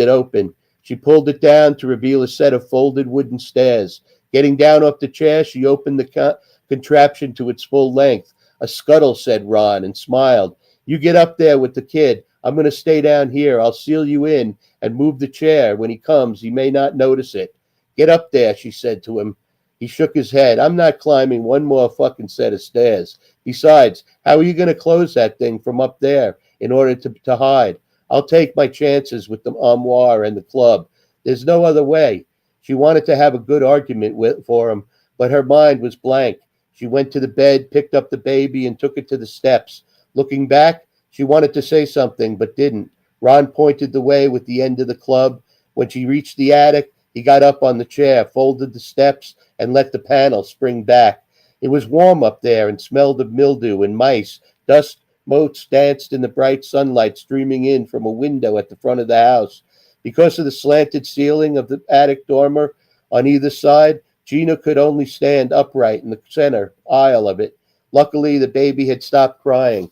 open. She pulled it down to reveal a set of folded wooden stairs. Getting down off the chair, she opened the contraption to its full length. "A scuttle," said Ron, and smiled. "You get up there with the kid. I'm going to stay down here. I'll seal you in and move the chair. When he comes, he may not notice it." "Get up there," she said to him. He shook his head. "I'm not climbing one more fucking set of stairs. Besides, how are you going to close that thing from up there in order to hide? I'll take my chances with the armoire and the club. There's no other way." She wanted to have a good argument for him, but her mind was blank. She went to the bed, picked up the baby, and took it to the steps. Looking back, she wanted to say something, but didn't. Ron pointed the way with the end of the club. When she reached the attic, he got up on the chair, folded the steps, and let the panel spring back. It was warm up there and smelled of mildew and mice. Dust motes danced in the bright sunlight streaming in from a window at the front of the house. Because of the slanted ceiling of the attic dormer on either side, Gina could only stand upright in the center aisle of it. Luckily, the baby had stopped crying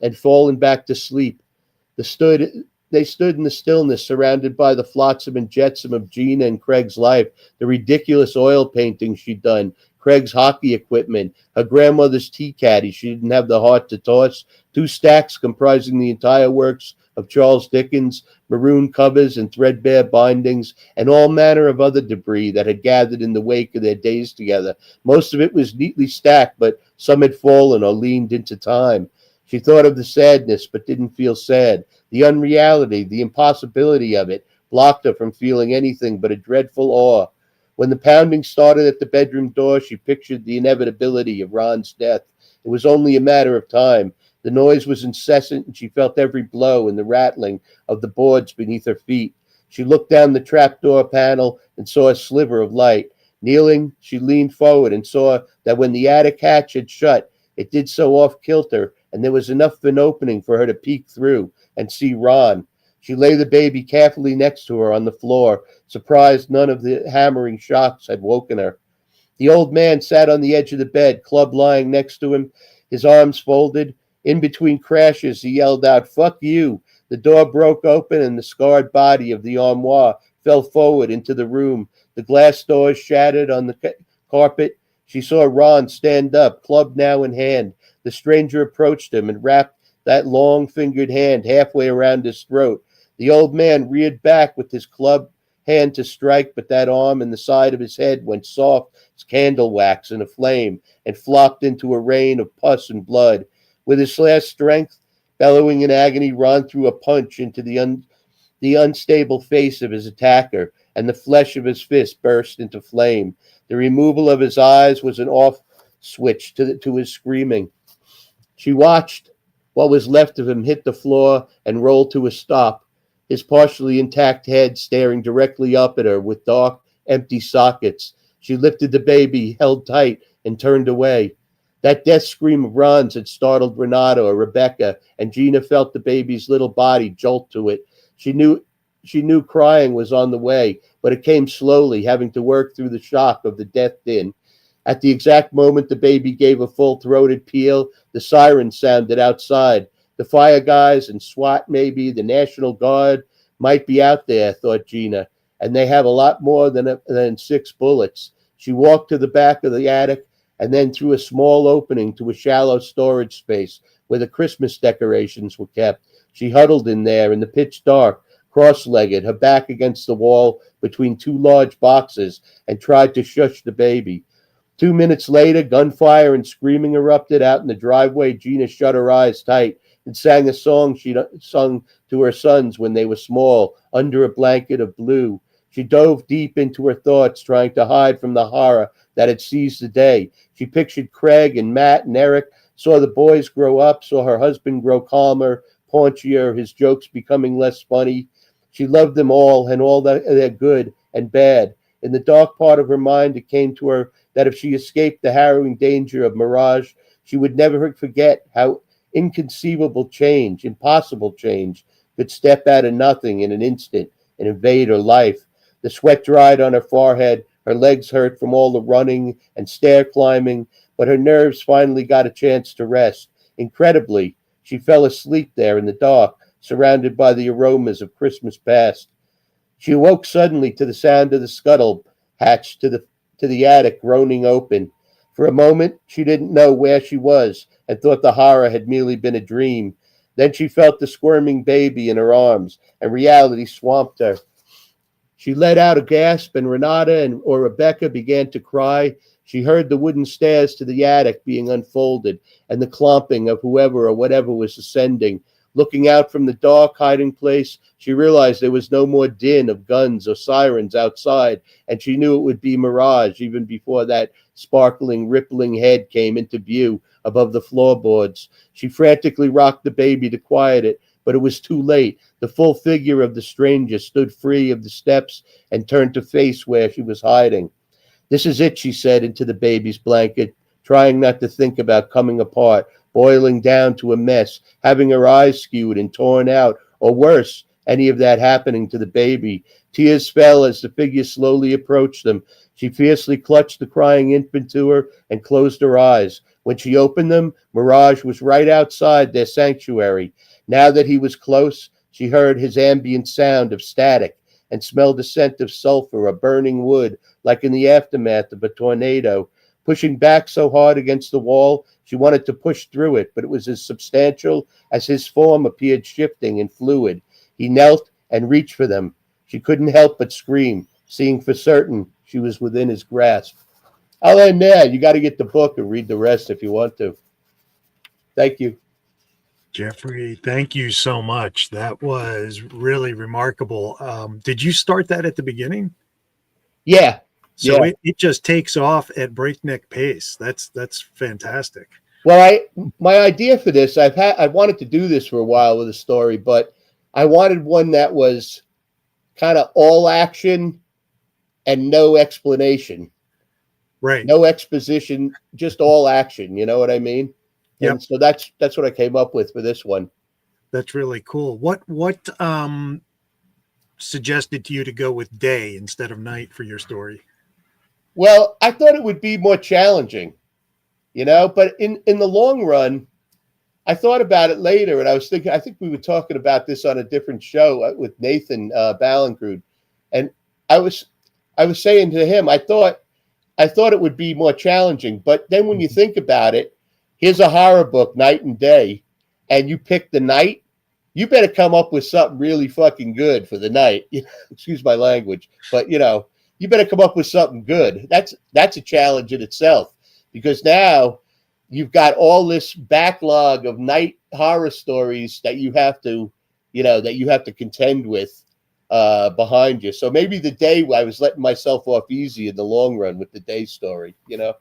and fallen back to sleep. The They stood in the stillness, surrounded by the flotsam and jetsam of Gina and Craig's life, the ridiculous oil paintings she'd done, Craig's hockey equipment, her grandmother's tea caddy she didn't have the heart to toss, 2 stacks comprising the entire works of Charles Dickens, maroon covers and threadbare bindings, and all manner of other debris that had gathered in the wake of their days together. Most of it was neatly stacked, but some had fallen or leaned into time. She thought of the sadness, but didn't feel sad. The unreality, the impossibility of it, blocked her from feeling anything but a dreadful awe. When the pounding started at the bedroom door, she pictured the inevitability of Ron's death. It was only a matter of time. The noise was incessant, and she felt every blow and the rattling of the boards beneath her feet. She looked down the trapdoor panel and saw a sliver of light. Kneeling, she leaned forward and saw that when the attic hatch had shut, it did so off-kilter, and there was enough of an opening for her to peek through and see Ron. She lay the baby carefully next to her on the floor, surprised none of the hammering shocks had woken her. The old man sat on the edge of the bed, club lying next to him, his arms folded. In between crashes, he yelled out, "Fuck you." The door broke open, and the scarred body of the armoire fell forward into the room. The glass doors shattered on the carpet. She saw Ron stand up, club now in hand. The stranger approached him and wrapped that long-fingered hand halfway around his throat. The old man reared back with his clubbed hand to strike, but that arm and the side of his head went soft as candle wax in a flame and flopped into a rain of pus and blood. With his last strength, bellowing in agony, Ron threw a punch into the unstable face of his attacker, and the flesh of his fist burst into flame. The removal of his eyes was an off switch to his screaming. She watched what was left of him hit the floor and roll to a stop, his partially intact head staring directly up at her with dark, empty sockets. She lifted the baby, held tight, and turned away. That death scream of Ron's had startled Renata or Rebecca, and Gina felt the baby's little body jolt to it. She knew crying was on the way, but it came slowly, having to work through the shock of the death din. At the exact moment the baby gave a full-throated peal, the siren sounded outside. The fire guys and SWAT, maybe, the National Guard, might be out there, thought Gina, and they have a lot more than 6 bullets. She walked to the back of the attic and then through a small opening to a shallow storage space where the Christmas decorations were kept. She huddled in there in the pitch dark, cross-legged, her back against the wall between 2 large boxes, and tried to shush the baby. 2 minutes later, gunfire and screaming erupted out in the driveway. Gina shut her eyes tight and sang a song she'd sung to her sons when they were small, Under a Blanket of Blue. She dove deep into her thoughts, trying to hide from the horror that had seized the day. She pictured Craig and Matt and Eric, saw the boys grow up, saw her husband grow calmer, paunchier, his jokes becoming less funny. She loved them all and all their good and bad. In the dark part of her mind, it came to her that if she escaped the harrowing danger of Mirage, she would never forget how inconceivable change, impossible change, could step out of nothing in an instant and invade her life. The sweat dried on her forehead, her legs hurt from all the running and stair climbing, but her nerves finally got a chance to rest. Incredibly, she fell asleep there in the dark, surrounded by the aromas of Christmas past. She awoke suddenly to the sound of the scuttle hatch to the attic groaning open. For a moment, she didn't know where she was and thought the horror had merely been a dream. Then she felt the squirming baby in her arms, and reality swamped her. She let out a gasp, and Renata or Rebecca began to cry. She heard the wooden stairs to the attic being unfolded and the clomping of whoever or whatever was ascending. Looking out from the dark hiding place, she realized there was no more din of guns or sirens outside, and she knew it would be Mirage even before that sparkling, rippling head came into view above the floorboards. She frantically rocked the baby to quiet it, but it was too late. The full figure of the stranger stood free of the steps and turned to face where she was hiding. "This is it," she said into the baby's blanket, trying not to think about coming apart, boiling down to a mess, having her eyes skewed and torn out, or worse, any of that happening to the baby. Tears fell as the figure slowly approached them. She fiercely clutched the crying infant to her and closed her eyes. When she opened them, Mirage was right outside their sanctuary. Now that he was close, She heard his ambient sound of static and smelled the scent of sulfur, of burning wood, like in the aftermath of a tornado. Pushing back so hard against the wall, she wanted to push through it, but it was as substantial as his form appeared shifting and fluid. He knelt and reached for them. She couldn't help but scream, seeing for certain she was within his grasp. I'll end there. You got to get the book and read the rest if you want to. Thank you. Jeffrey, thank you so much. That was really remarkable. Did you start that at the beginning? Yeah. So yeah. it just takes off at breakneck pace. That's fantastic. Well, my idea for this, I wanted to do this for a while with a story, but I wanted one that was kind of all action and no explanation. Right. No exposition, just all action. You know what I mean? Yep. And so that's what I came up with for this one. That's really cool. What suggested to you to go with day instead of night for your story? Well, I thought it would be more challenging, you know, but in the long run, I thought about it later, and I was thinking, I think we were talking about this on a different show with Nathan Ballencrude, and I was saying to him, I thought it would be more challenging, but then when you think about it, here's a horror book, night and day, and you pick the night, you better come up with something really fucking good for the night. Excuse my language, but you know, you better come up with something good. That's a challenge in itself, because now you've got all this backlog of night horror stories that you have to contend with behind you. So maybe the day I was letting myself off easy in the long run with the day story, you know?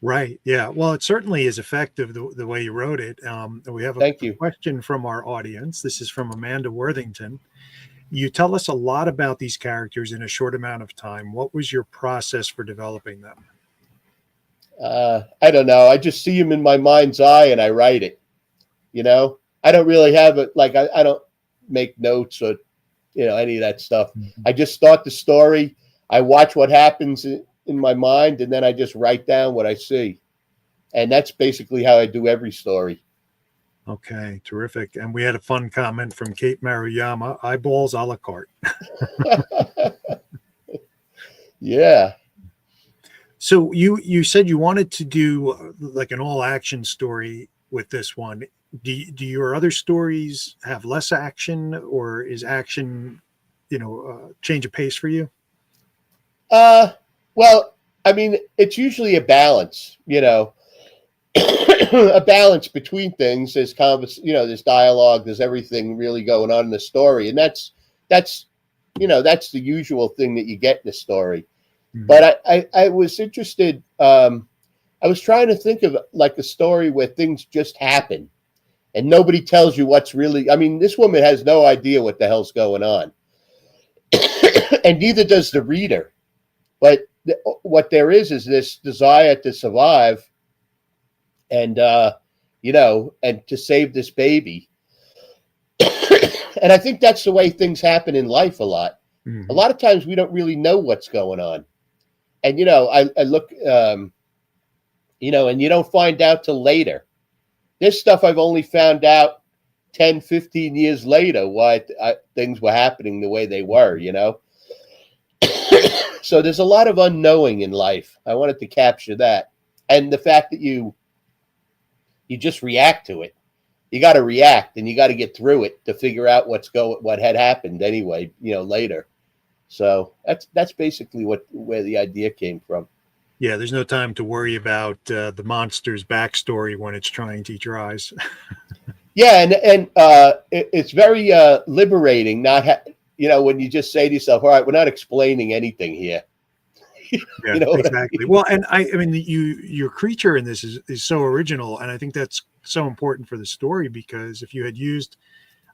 Right. Yeah. Well, it certainly is effective the way you wrote it. We have a question from our audience. This is from Amanda Worthington. You tell us a lot about these characters in a short amount of time. What was your process for developing them? I don't know. I just see them in my mind's eye and I write it. You know, I don't really have it. Like I don't make notes or, you know, any of that stuff. Mm-hmm. I just start the story. I watch what happens in my mind, and then I just write down what I see. And that's basically how I do every story. Okay, terrific. And we had a fun comment from Kate Maruyama, eyeballs a la carte. Yeah. So you said you wanted to do like an all action story with this one. Do your other stories have less action, or is action, change of pace for you? Well, I mean, it's usually a balance, a balance between things. There's there's dialogue, there's everything really going on in the story. And that's the usual thing that you get in a story. Mm-hmm. But I was interested. I was trying to think of like a story where things just happen and nobody tells you what's really, I mean, this woman has no idea what the hell's going on. And neither does the reader. But what there is this desire to survive and, and to save this baby. And I think that's the way things happen in life a lot. Mm-hmm. A lot of times we don't really know what's going on. And, I look, and you don't find out till later. This stuff I've only found out 10, 15 years later why things were happening the way they were, So there's a lot of unknowing in life. I wanted to capture that. And the fact that you just react to it. You got to react and you got to get through it to figure out what had happened anyway, later. So that's basically where the idea came from. Yeah, there's no time to worry about the monster's backstory when it's trying to eat your eyes. Yeah, and it's very liberating not when you just say to yourself, all right, we're not explaining anything here. Yeah, exactly. I mean? Well, and I mean, your creature in this is so original, and I think that's so important for the story, because if you had used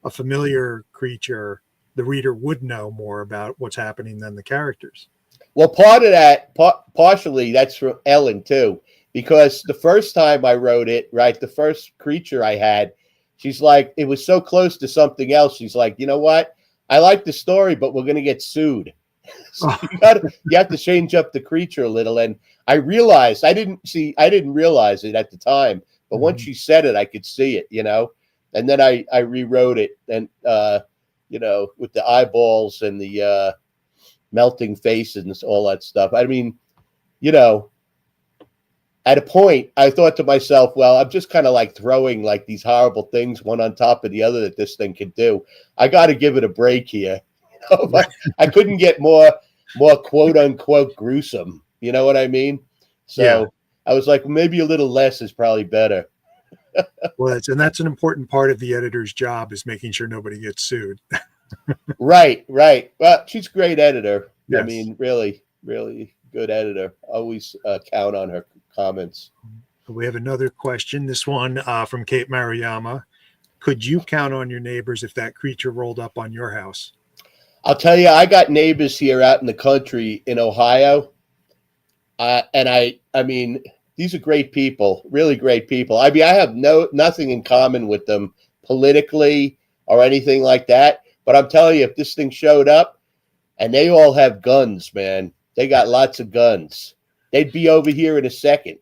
a familiar creature, the reader would know more about what's happening than the characters. Well, part of that, partially, that's from Ellen too, because the first time I wrote it, right, the first creature I had, she's like, it was so close to something else. She's like, you know what? I like the story, but we're going to get sued. So you have to change up the creature a little. And I realized, I didn't realize it at the time, but once she said it, I could see it, and then I rewrote it. And, with the eyeballs and the melting faces and all that stuff. I mean, at a point, I thought to myself, well, I'm just kind of like throwing like these horrible things one on top of the other that this thing could do. I got to give it a break here. I couldn't get more quote unquote gruesome. You know what I mean? So Yeah. I was like, maybe a little less is probably better. Well, that's an important part of the editor's job, is making sure nobody gets sued. Right. Well, she's a great editor. Yes. I mean, really, really good editor. Always count on her comments. We have another question. This one from Kate Maruyama. Could you count on your neighbors if that creature rolled up on your house? I'll tell you, I got neighbors here out in the country in Ohio. And I mean, these are great people, really great people. I mean, I have nothing in common with them politically or anything like that. But I'm telling you, if this thing showed up, and they all have guns, man, they got lots of guns, they'd be over here in a second.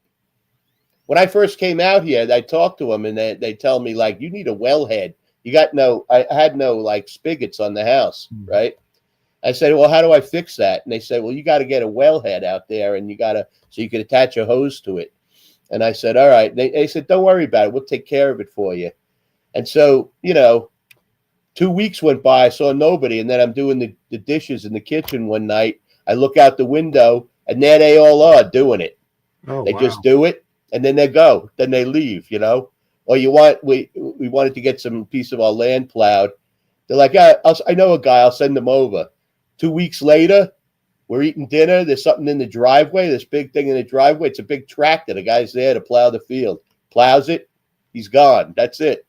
When I first came out here, I talked to them, and they tell me, like, you need a wellhead. I had no like spigots on the house, right? I said, well, how do I fix that? And they said, well, you got to get a wellhead out there, and so you can attach a hose to it. And I said, all right. They said, don't worry about it. We'll take care of it for you. And so, 2 weeks went by. I saw nobody. And then I'm doing the dishes in the kitchen one night. I look out the window, and there they all are doing it. Oh, They wow. just do it, and then they go. Then they leave, Or we wanted to get some piece of our land plowed. They're like, I know a guy. I'll send him over. 2 weeks later, we're eating dinner. There's something in the driveway, this big thing in the driveway. It's a big tractor. The guy's there to plow the field. Plows it. He's gone. That's it.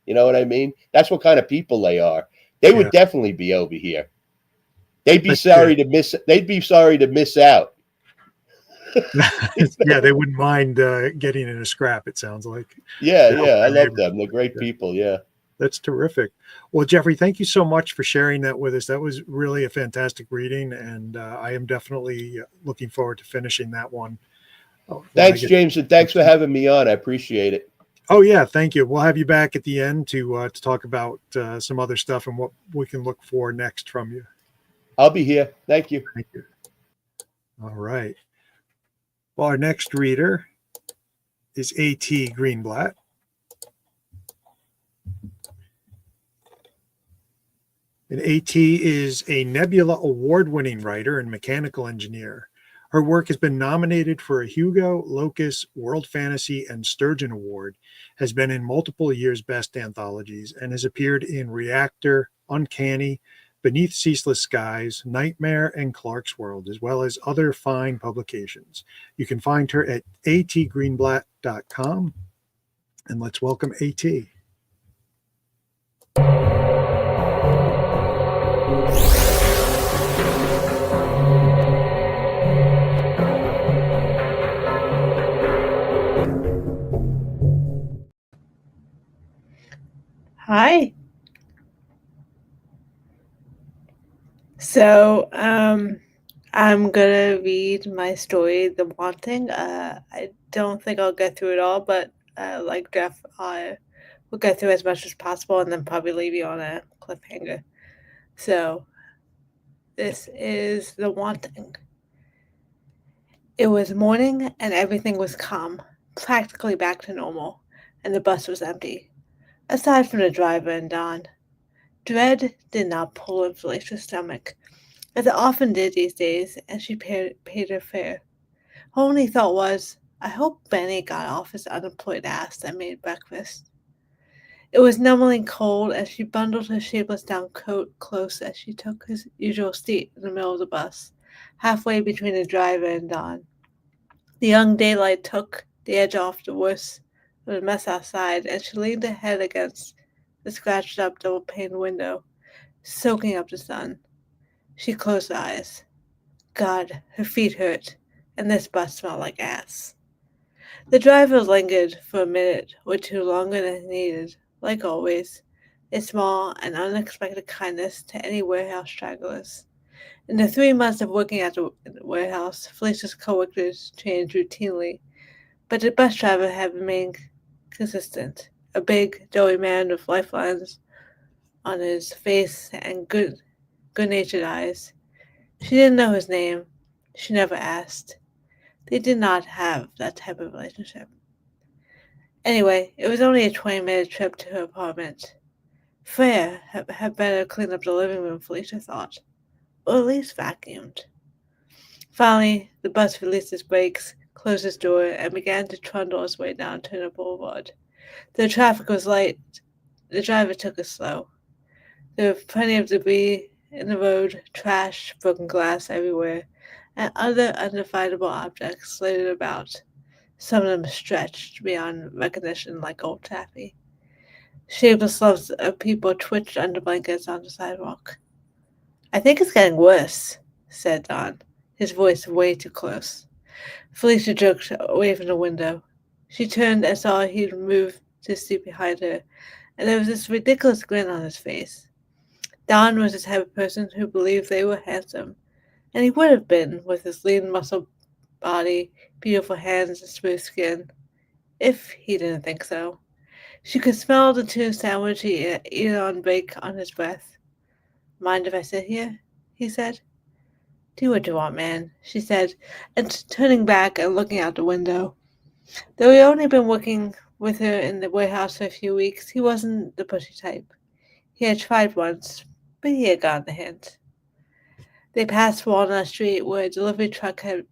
You know what I mean? That's what kind of people they are. They would definitely be over here. They'd be sorry to miss out. Yeah, they wouldn't mind getting in a scrap, it sounds like. Yeah, I love them. They're great people, yeah. That's terrific. Well, Jeffrey, thank you so much for sharing that with us. That was really a fantastic reading, and I am definitely looking forward to finishing that one. Thanks, James, and thanks for having me on. I appreciate it. Oh, yeah, thank you. We'll have you back at the end to talk about some other stuff and what we can look for next from you. I'll be here. Thank you. Thank you. All right. Well, our next reader is A.T. Greenblatt. And A.T. is a Nebula award-winning writer and mechanical engineer. Her work has been nominated for a Hugo, Locus, World Fantasy, and Sturgeon Award, has been in multiple years' best anthologies, and has appeared in Reactor, Uncanny, Beneath Ceaseless Skies, Nightmare, and Clark's World, as well as other fine publications. You can find her at atgreenblatt.com. And let's welcome A.T. Hi. So, I'm gonna read my story, The Wanting. I don't think I'll get through it all, but like Jeff, I will get through as much as possible and then probably leave you on a cliffhanger. So, this is The Wanting. It was morning and everything was calm, practically back to normal, and the bus was empty, aside from the driver and Don. Dread did not pull in Felicia's stomach, as it often did these days, and she paid her fare. Her only thought was, I hope Benny got off his unemployed ass and made breakfast. It was numbingly cold as she bundled her shapeless down coat close as she took his usual seat in the middle of the bus, halfway between the driver and Don. The young daylight took the edge off the worst of the mess outside, and she leaned her head against the scratched-up double-paned window, soaking up the sun. She closed her eyes. God, her feet hurt, and this bus smelled like ass. The driver lingered for a minute or two longer than needed, like always, a small and unexpected kindness to any warehouse stragglers. In the 3 months of working at the warehouse, Felicia's coworkers changed routinely, but the bus driver had remained consistent, a big, doughy man with lifelines on his face and good-natured eyes. She didn't know his name. She never asked. They did not have that type of relationship. Anyway, it was only a 20-minute trip to her apartment. Freya had better clean up the living room, Felicia thought. Or at least vacuumed. Finally, the bus released its brakes, closed its door, and began to trundle its way down Turner Boulevard. The traffic was light. The driver took it slow. There was plenty of debris in the road, trash, broken glass everywhere, and other undefinable objects littered about, some of them stretched beyond recognition like old taffy. Shapeless lumps of people twitched under blankets on the sidewalk. "I think it's getting worse," said Don, his voice way too close. Felicia jerked away from the window. She turned and saw he'd moved to seat behind her, and there was this ridiculous grin on his face. Don was the type of person who believed they were handsome, and he would have been with his lean muscle body, beautiful hands, and smooth skin, if he didn't think so. She could smell the tuna sandwich he ate on bake on his breath. "Mind if I sit here?" he said. "Do what you want, man," she said, and turning back and looking out the window. Though he'd only been working with her in the warehouse for a few weeks, he wasn't the pushy type. He had tried once, but he had gotten the hint. They passed Walnut Street, where a delivery truck had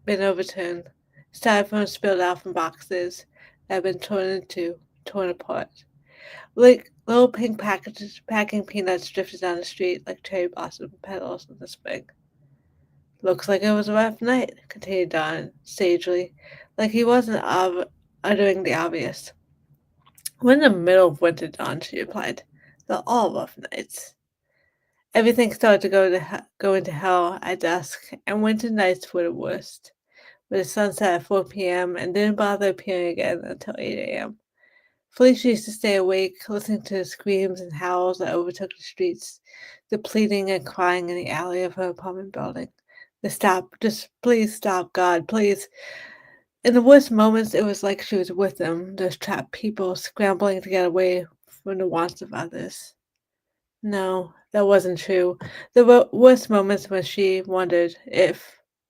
been overturned. Styrofoam spilled out from boxes that had been torn apart. Like little pink packing peanuts drifted down the street like cherry blossom petals in the spring. "Looks like it was a rough night," continued Don sagely, like he wasn't uttering the obvious. "We're in the middle of winter, Don," she replied. "They're all rough nights." Everything started to go into hell at dusk, and winter nights were the worst. But the sun set at 4 p.m. and didn't bother appearing again until 8 a.m. Felicia used to stay awake, listening to the screams and howls that overtook the streets, the pleading and crying in the alley of her apartment building. The "stop, just please stop, God, please." In the worst moments, it was like she was with them, those trapped people scrambling to get away from the wants of others. No, that wasn't true. The worst moments when she wondered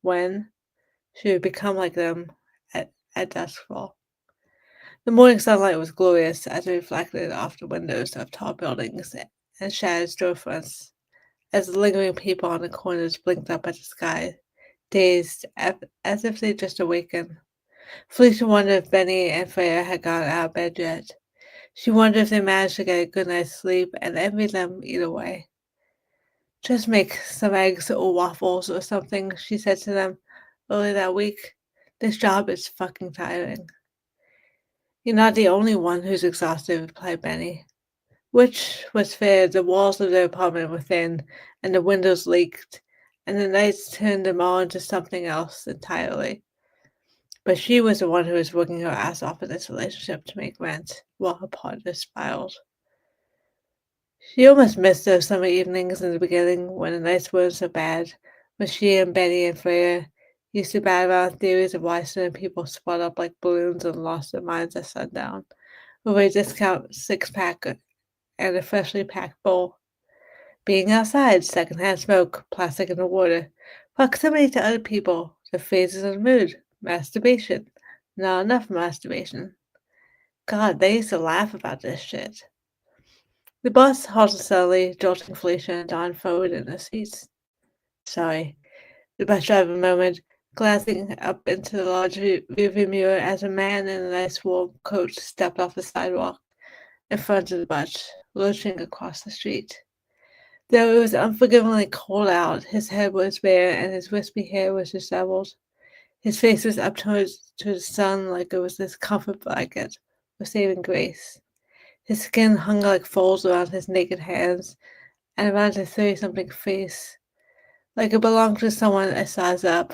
when, she would become like them at duskfall. The morning sunlight was glorious as it reflected off the windows of tall buildings and shattered storefronts, as the lingering people on the corners blinked up at the sky, dazed as if they'd just awakened. Felicia wondered if Benny and Freya had gotten out of bed yet. She wondered if they managed to get a good night's sleep, and envied them either way. "Just make some eggs or waffles or something," she said to them earlier that week. "This job is fucking tiring." "You're not the only one who's exhausted," replied Benny. Which was fair. The walls of their apartment were thin, and the windows leaked, and the nights turned them all into something else entirely. But she was the one who was working her ass off in this relationship to make rent, while her partner spiraled. She almost missed those summer evenings in the beginning when the nights weren't so bad, when she and Benny and Freya used to bat around theories of why certain people spun up like balloons and lost their minds at sundown, over a discount six-pack and a freshly packed bowl. Being outside, secondhand smoke, plastic in the water, proximity to other people, the phases of the mood, masturbation, not enough masturbation. God, they used to laugh about this shit. The bus halted suddenly, jolting Felicia and Don forward in their seats. "Sorry," the bus driver murmured, glancing up into the large rearview mirror as a man in a nice wool coat stepped off the sidewalk in front of the bus, lurching across the street. Though it was unforgivingly cold out, his head was bare and his wispy hair was disheveled. His face was up to the sun like it was this comfort blanket of saving grace. His skin hung like folds around his naked hands and around his 30-something face, like it belonged to someone a size up.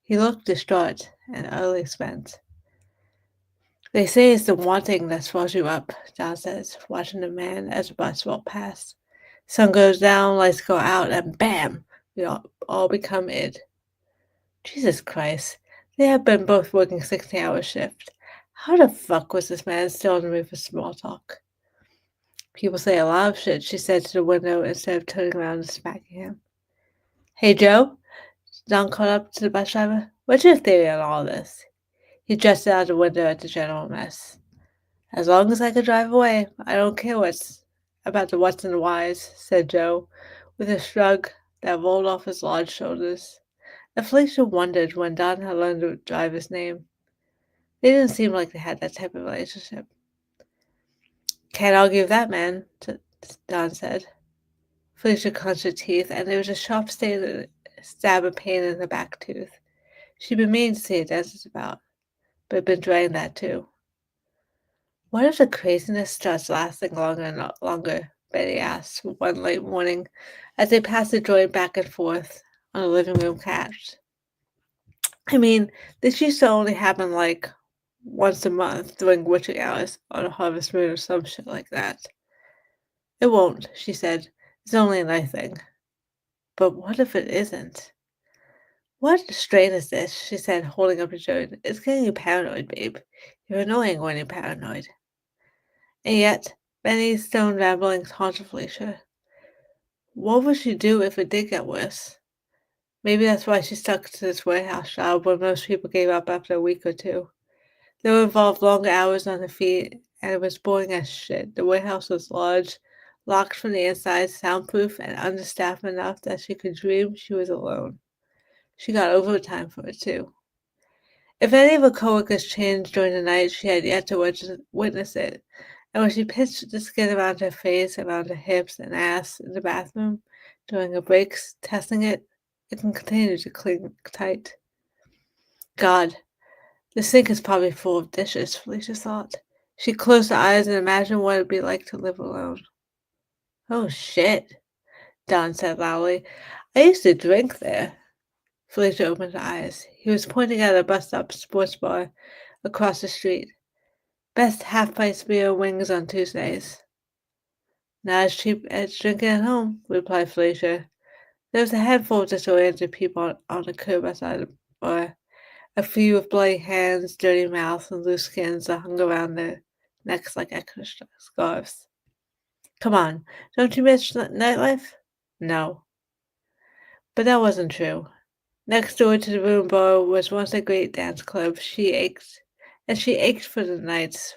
He looked distraught and utterly spent. "They say it's the wanting that swells you up," John says, watching the man as the bus rolled past. "Sun goes down, lights go out, and bam! We all become id." Jesus Christ, they had been both working 16-hour shift. How the fuck was this man still in the mood for small talk? People say a lot of shit, she said to the window instead of turning around and smacking him. Hey, Joe? Don called up to the bus driver. What's your theory on all this? He gestured out the window at the general mess. As long as I can drive away, I don't care about the what's and the whys, said Joe, with a shrug that rolled off his large shoulders. And Felicia wondered when Don had learned the driver's name. They didn't seem like they had that type of relationship. Can't argue with that, man, Don said. Felicia clenched her teeth, and there was a sharp stab of pain in her back tooth. She'd been meaning to see a dentist about, but had been dreading that too. What if the craziness starts lasting longer and longer? Betty asked one late morning as they passed the joint back and forth on the living room couch. I mean, this used to only happen like once a month during witching hours on a harvest moon or some shit like that. It won't, she said. It's only a night thing. But what if it isn't? What strain is this? She said, holding up a joint. It's getting you paranoid, babe. You're annoying when you're paranoid. And yet, Benny's stone ramblings haunted Felicia. What would she do if it did get worse? Maybe that's why she stuck to this warehouse job when most people gave up after a week or two. They would involve longer hours on the feet, and it was boring as shit. The warehouse was large, locked from the inside, soundproof, and understaffed enough that she could dream she was alone. She got overtime for it, too. If any of her coworkers changed during the night, she had yet to witness it. And when she pinched the skin around her face, around her hips and ass in the bathroom during her breaks, testing it, it can continue to cling tight. God, the sink is probably full of dishes, Felicia thought. She closed her eyes and imagined what it would be like to live alone. Oh, shit, Don said loudly. I used to drink there. Felicia opened her eyes. He was pointing at a bus-stop sports bar across the street. Best half-price beer and wings on Tuesdays. Not as cheap as drinking at home, replied Felicia. There was a handful of disoriented people on the curb outside the bar. A few with bloody hands, dirty mouths, and loose skins that hung around their necks like extra scarves. Come on, don't you miss nightlife? No. But that wasn't true. Next door to the room bar was once a great dance club. She ached for the nights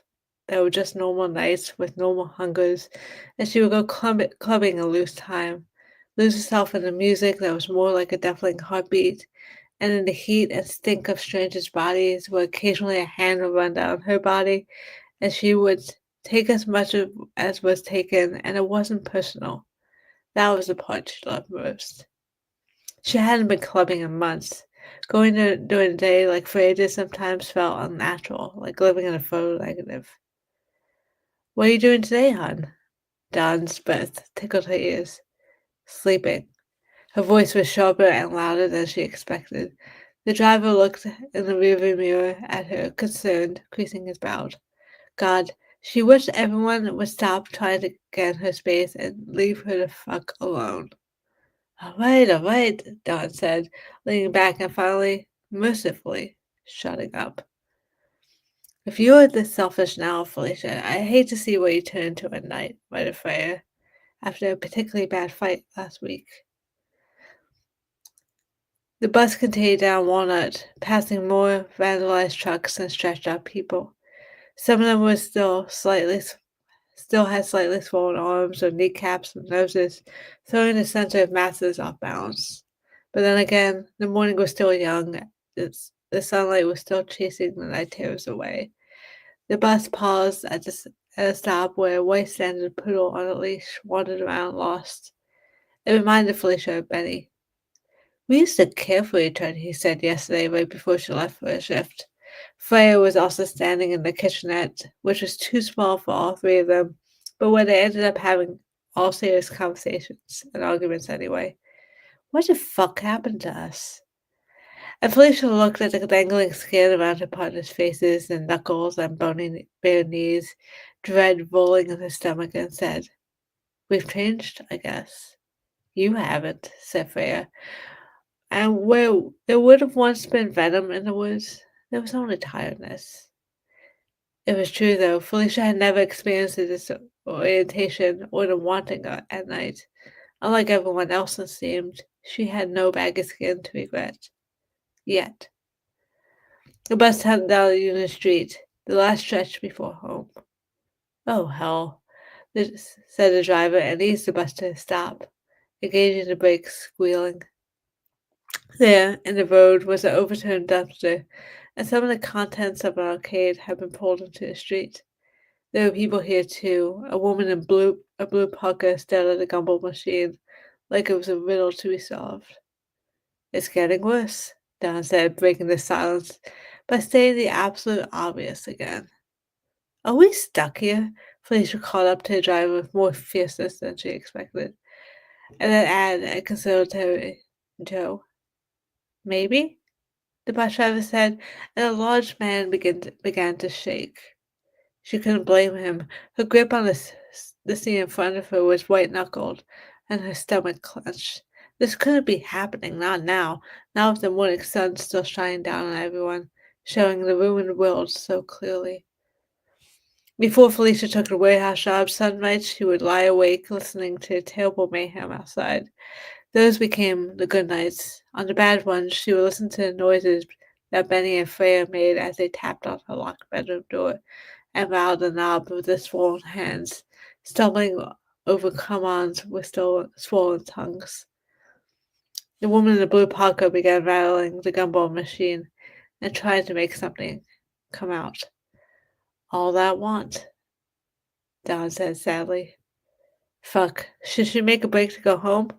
that were just normal nights with normal hungers, and she would go clubbing and lose time, lose herself in the music that was more like a deafening heartbeat, and in the heat and stink of strangers' bodies, where occasionally a hand would run down her body, and she would take as much as was taken, and it wasn't personal. That was the part she loved most. She hadn't been clubbing in months. Going during the day like Freya did sometimes felt unnatural, like living in a photo negative. What are you doing today, hon? Don's breath tickled her ears. Sleeping. Her voice was sharper and louder than she expected. The driver looked in the rearview mirror at her, concerned, creasing his brow. God, she wished everyone would stop trying to get in her space and leave her the fuck alone. All right, Don said, leaning back and finally, mercifully, shutting up. If you are this selfish now, Felicia, I hate to see what you turn into at night, muttered Freya, after a particularly bad fight last week. The bus continued down Walnut, passing more vandalized trucks and stretched out people. Some of them were still had slightly swollen arms or kneecaps and noses, throwing the center of masses off balance. But then again, the morning was still young. The sunlight was still chasing the night terrors away. The bus paused at a stop where a white standard poodle on a leash wandered around lost. It reminded Felicia of Benny. We used to care for each other, he said yesterday right before she left for a shift. Freya was also standing in the kitchenette, which was too small for all three of them, but where they ended up having all serious conversations and arguments anyway. What the fuck happened to us? And Felicia looked at the dangling skin around her partner's faces and knuckles and bony bare knees, dread rolling in her stomach, and said, We've changed, I guess. You haven't, said Freya. And where there would have once been venom in the woods, there was only tiredness. It was true, though. Felicia had never experienced orientation or the wanting at night. Unlike everyone else, it seemed, she had no bag of skin to regret. Yet. The bus headed down the Union Street, the last stretch before home. Oh, hell, said the driver and eased the bus to a stop, engaging the brakes, squealing. There, in the road, was an overturned dumpster, and some of the contents of an arcade had been pulled into the street. There were people here, too. A woman in a blue parka stared at the gumball machine like it was a riddle to be solved. It's getting worse, Don said, breaking the silence by stating the absolute obvious again. Are we stuck here? Felicia caught up to the driver with more fierceness than she expected, and then added a conciliatory Joe. Maybe? The bus driver said, and a large man began to shake. She couldn't blame him. Her grip on the seat in front of her was white-knuckled, and her stomach clenched. This couldn't be happening, not now, not with the morning sun still shining down on everyone, showing the ruined world so clearly. Before Felicia took her warehouse job, some nights she would lie awake listening to the terrible mayhem outside. Those became the good nights. On the bad ones, she would listen to the noises that Benny and Freya made as they tapped on her locked bedroom door and rattled the knob with their swollen hands, stumbling over come-ons with swollen tongues. The woman in the blue parka began rattling the gumball machine and tried to make something come out. All that want, Don said sadly. Fuck, should she make a break to go home?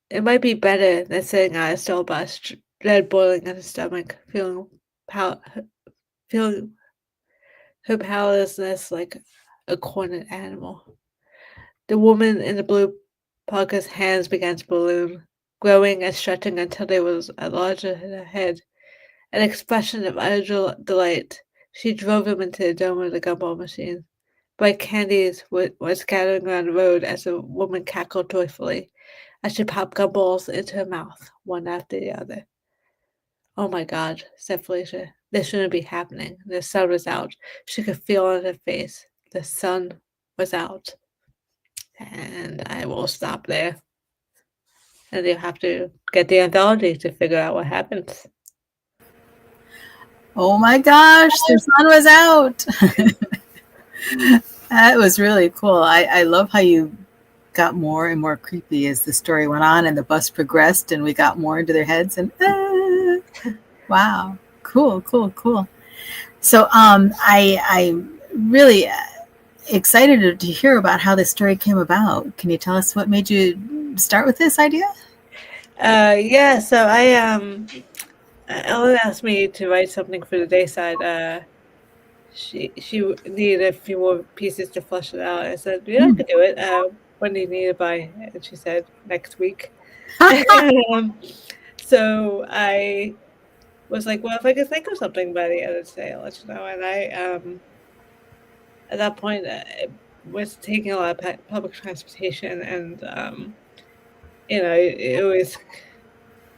It might be better than sitting on a stall bus, dread boiling in her stomach, feeling her powerlessness like a cornered animal. The woman in the blue parka's hands began to balloon, growing and stretching until they was larger than her head. An expression of utter delight. She drove him into the dome of the gumball machine. Bright candies were scattering around the road as the woman cackled joyfully as she popped gumballs into her mouth, one after the other. Oh my God, said Felicia. This shouldn't be happening. The sun was out. She could feel it on her face. The sun was out. And I will stop there. And you have to get the anthology to figure out what happens. Oh my gosh, the sun was out. That was really cool. I love how you got more and more creepy as the story went on and the bus progressed and we got more into their heads and wow, cool. So I'm really excited to hear about how this story came about. Can you tell us what made you start with this idea? Yeah, so Ellen asked me to write something for the Dayside. She needed a few more pieces to flesh it out. I said, yeah, I could do it. When do you need it by? And she said, next week. So I was like, well, if I could think of something by the end of the day, I'll let you know. And I, at that point, I was taking a lot of public transportation and,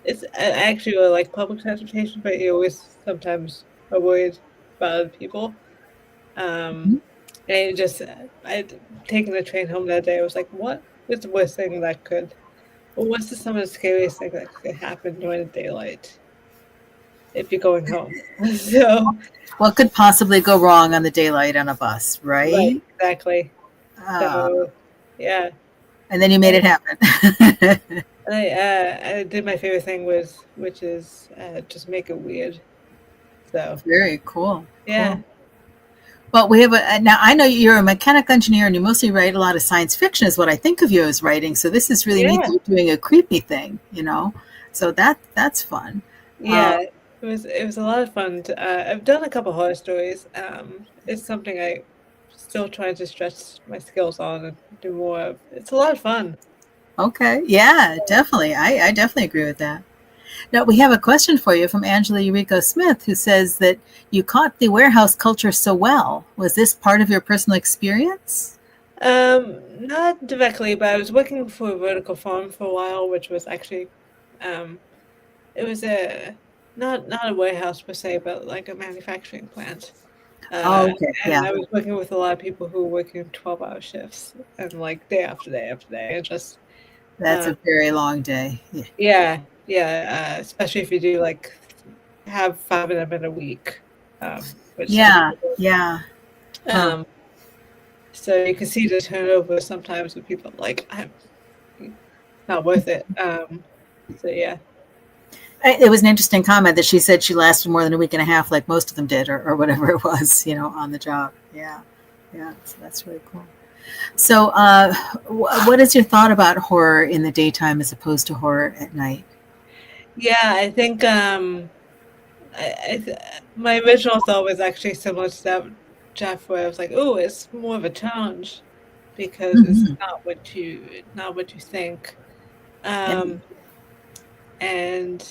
it's I actually really like public transportation, but you always sometimes are worried about other people. And I'd taken the train home that day. I was like, what is the worst thing that could, or what's some of the scariest thing that could happen during the daylight if you're going home? So, what could possibly go wrong on the daylight on a bus, right? Exactly. So, yeah. And then you made it happen. And I did my favorite thing which is just make it weird. So very cool. Yeah. Cool. Well, we have now I know you're a mechanical engineer and you mostly write a lot of science fiction is what I think of you as writing. So this is really neat. You're doing a creepy thing, so that's fun. Yeah, it was a lot of fun. I've done a couple horror stories. It's something I still trying to stretch my skills on and do more of. It's a lot of fun. Okay. Yeah, definitely. I definitely agree with that. Now, we have a question for you from Angela Eureka Smith, who says that you caught the warehouse culture so well. Was this part of your personal experience? Not directly, but I was working for a vertical farm for a while, which was actually, it was not a warehouse per se, but like a manufacturing plant. Oh, okay. And Yeah. I was working with a lot of people who were working 12-hour shifts and like day after day after day. And just, That's a very long day. Yeah. yeah, especially if you do like have 5 of them in a week. Which some Yeah. people do. Yeah. Huh. So you can see the turnover sometimes with people like, I'm not worth it. So yeah. It was an interesting comment that she said she lasted more than a week and a half, like most of them did, or whatever it was, on the job. Yeah. Yeah. So that's really cool. So, what is your thought about horror in the daytime as opposed to horror at night? Yeah, I think my original thought was actually similar to that, Jeff, where I was like, oh, it's more of a challenge because it's Mhm. not what you think. Yeah. And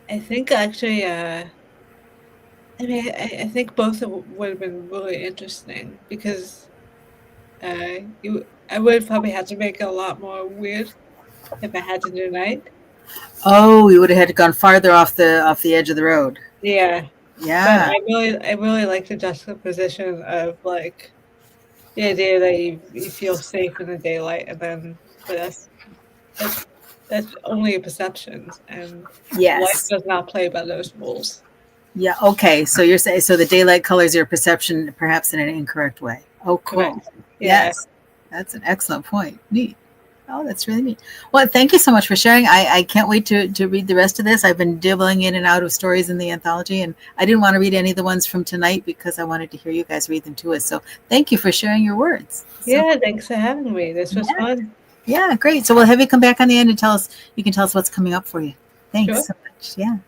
I think actually I think both would have been really interesting because I would probably have to make it a lot more weird if I had to do night. Oh, you would have had to gone farther off the edge of the road. Yeah. But Yeah. I really like the juxtaposition of like the idea that you feel safe in the daylight, and then but that's only a perception, and life Yes. does not play by those rules. Yeah. Okay. So you're saying the daylight colors your perception perhaps in an incorrect way. Oh, cool. Correct. Yeah. Yes. That's an excellent point. Neat. Oh, that's really neat. Well, thank you so much for sharing. I can't wait to read the rest of this. I've been dibbling in and out of stories in the anthology, and I didn't want to read any of the ones from tonight because I wanted to hear you guys read them to us. So thank you for sharing your words. Yeah, thanks for having me. This was fun. Yeah, great. So we'll have you come back on the end and you can tell us what's coming up for you. Thanks Sure. so much. Yeah.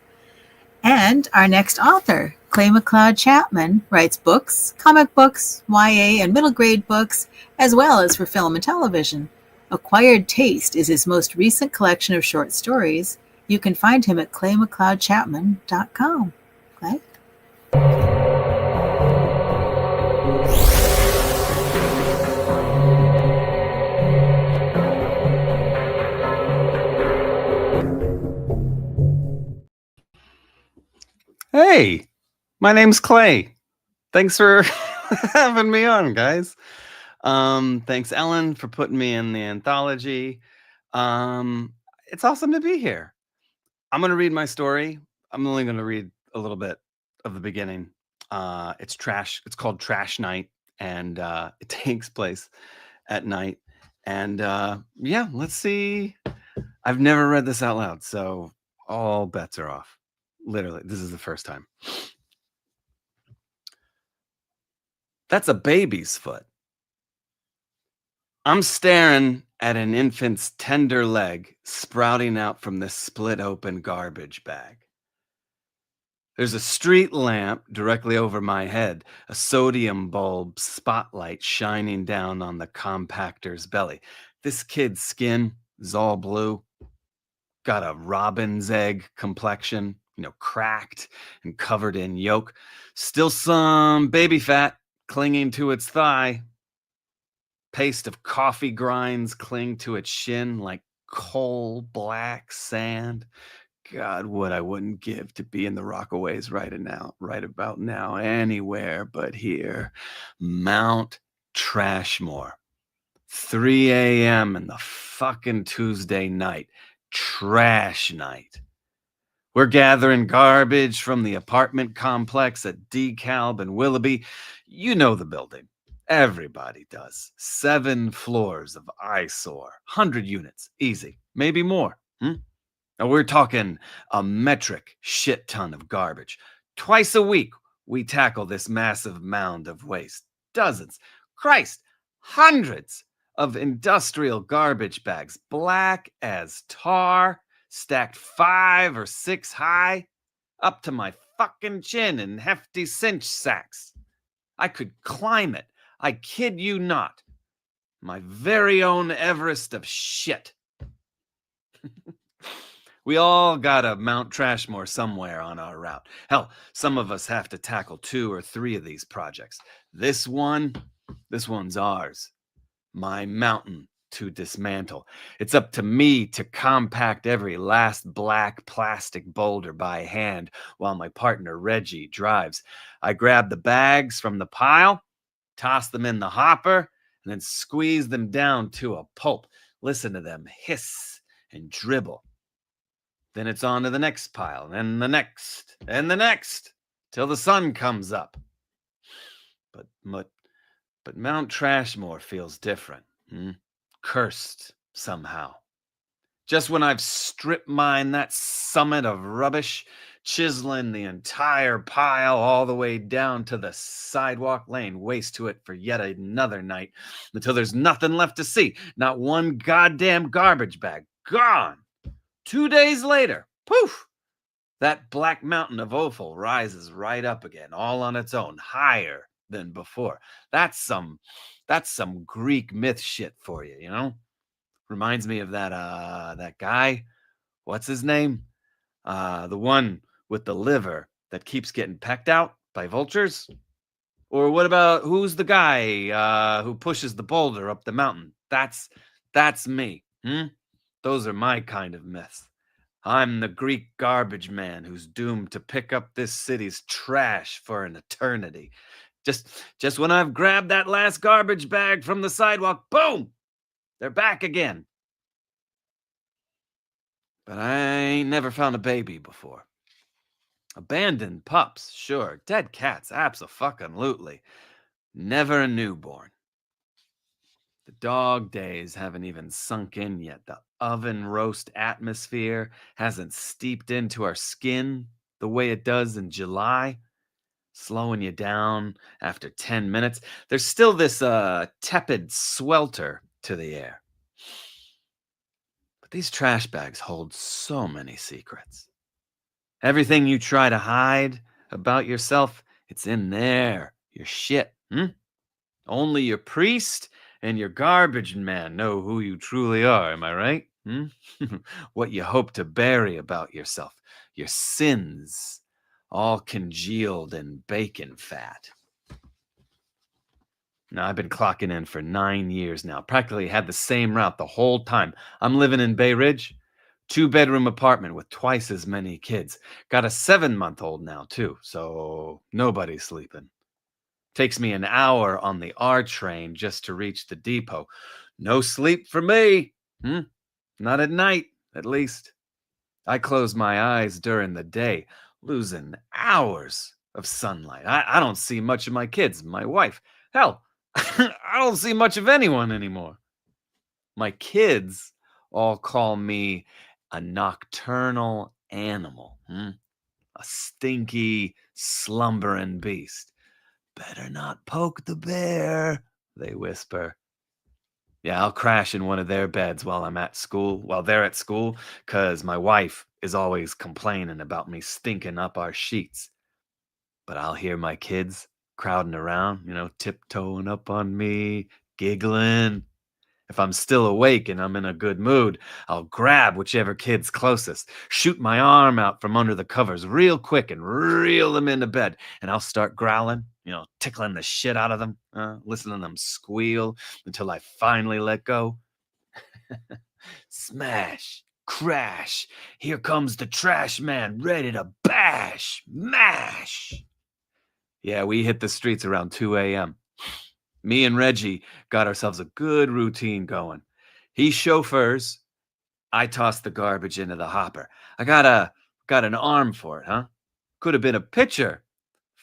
And our next author, Clay McLeod Chapman, writes books, comic books, YA, and middle grade books, as well as for film and television. Acquired Taste is his most recent collection of short stories. You can find him at claymcleodchapman.com. Clay? Hey, my name's Clay. Thanks for having me on, guys. Thanks, Ellen, for putting me in the anthology. It's awesome to be here. I'm going to read my story. I'm only going to read a little bit of the beginning. It's called Trash Night, and it takes place at night. And yeah, let's see. I've never read this out loud, so all bets are off. Literally, this is the first time. That's a baby's foot. I'm staring at an infant's tender leg sprouting out from this split open garbage bag. There's a street lamp directly over my head, a sodium bulb spotlight shining down on the compactor's belly. This kid's skin is all blue, got a robin's egg complexion, cracked and covered in yolk. Still some baby fat clinging to its thigh. Paste of coffee grinds cling to its shin like coal black sand. God, what I wouldn't give to be in the Rockaways right about now, anywhere but here. Mount Trashmore. 3 a.m. in the fucking Tuesday night. Trash night. We're gathering garbage from the apartment complex at DeKalb and Willoughby. You know the building. Everybody does. 7 floors of eyesore. 100 units. Easy. Maybe more. Now we're talking a metric shit ton of garbage. Twice a week, we tackle this massive mound of waste. Dozens. Christ, hundreds of industrial garbage bags, black as tar, stacked 5 or 6 high, up to my fucking chin in hefty cinch sacks. I could climb it. I kid you not. My very own Everest of shit. We all gotta Mount Trashmore somewhere on our route. Hell, some of us have to tackle 2 or 3 of these projects. This one's ours. My mountain to dismantle. It's up to me to compact every last black plastic boulder by hand while my partner Reggie drives. I grab the bags from the pile, toss them in the hopper, and then squeeze them down to a pulp. Listen to them hiss and dribble. Then it's on to the next pile, and the next, and the next, till the sun comes up. But Mount Trashmore feels different. Cursed somehow. Just when I've stripped mine that summit of rubbish, chiseling the entire pile all the way down to the sidewalk, laying waste to it for yet another night, until there's nothing left to see. Not one goddamn garbage bag. Gone. 2 days later, poof, that black mountain of offal rises right up again, all on its own, higher than before. That's some Greek myth shit for you, you know? Reminds me of that guy. What's his name? The one with the liver that keeps getting pecked out by vultures? Or what about, who's the guy who pushes the boulder up the mountain? That's me. Those are my kind of myths. I'm the Greek garbage man who's doomed to pick up this city's trash for an eternity. Just when I've grabbed that last garbage bag from the sidewalk, boom, they're back again. But I ain't never found a baby before. Abandoned pups, sure. Dead cats, abso-fucking-lutely. Never a newborn. The dog days haven't even sunk in yet. The oven roast atmosphere hasn't steeped into our skin the way it does in July, slowing you down after 10 minutes. There's still this tepid swelter to the air. But these trash bags hold so many secrets. Everything you try to hide about yourself, it's in there. Your shit. Only your priest and your garbage man know who you truly are, am I right? What you hope to bury about yourself. Your sins, all congealed in bacon fat. Now, I've been clocking in for 9 years now. Practically had the same route the whole time. I'm living in Bay Ridge. 2-bedroom apartment with twice as many kids. Got a 7-month-old now, too, so nobody's sleeping. Takes me an hour on the R train just to reach the depot. No sleep for me. Not at night, at least. I close my eyes during the day, losing hours of sunlight. I don't see much of my kids, my wife. Hell, I don't see much of anyone anymore. My kids all call me a nocturnal animal. A stinky, slumbering beast. Better not poke the bear, they whisper. Yeah, I'll crash in one of their beds while they're at school, because my wife is always complaining about me stinking up our sheets. But I'll hear my kids crowding around, tiptoeing up on me, giggling. If I'm still awake and I'm in a good mood, I'll grab whichever kid's closest, shoot my arm out from under the covers real quick and reel them into bed. And I'll start growling, tickling the shit out of them, listening to them squeal until I finally let go. Smash, crash, here comes the trash man ready to bash, mash. Yeah, we hit the streets around 2 a.m. Me and Reggie got ourselves a good routine going. He chauffeurs. I toss the garbage into the hopper. I got an arm for it, huh? Could have been a pitcher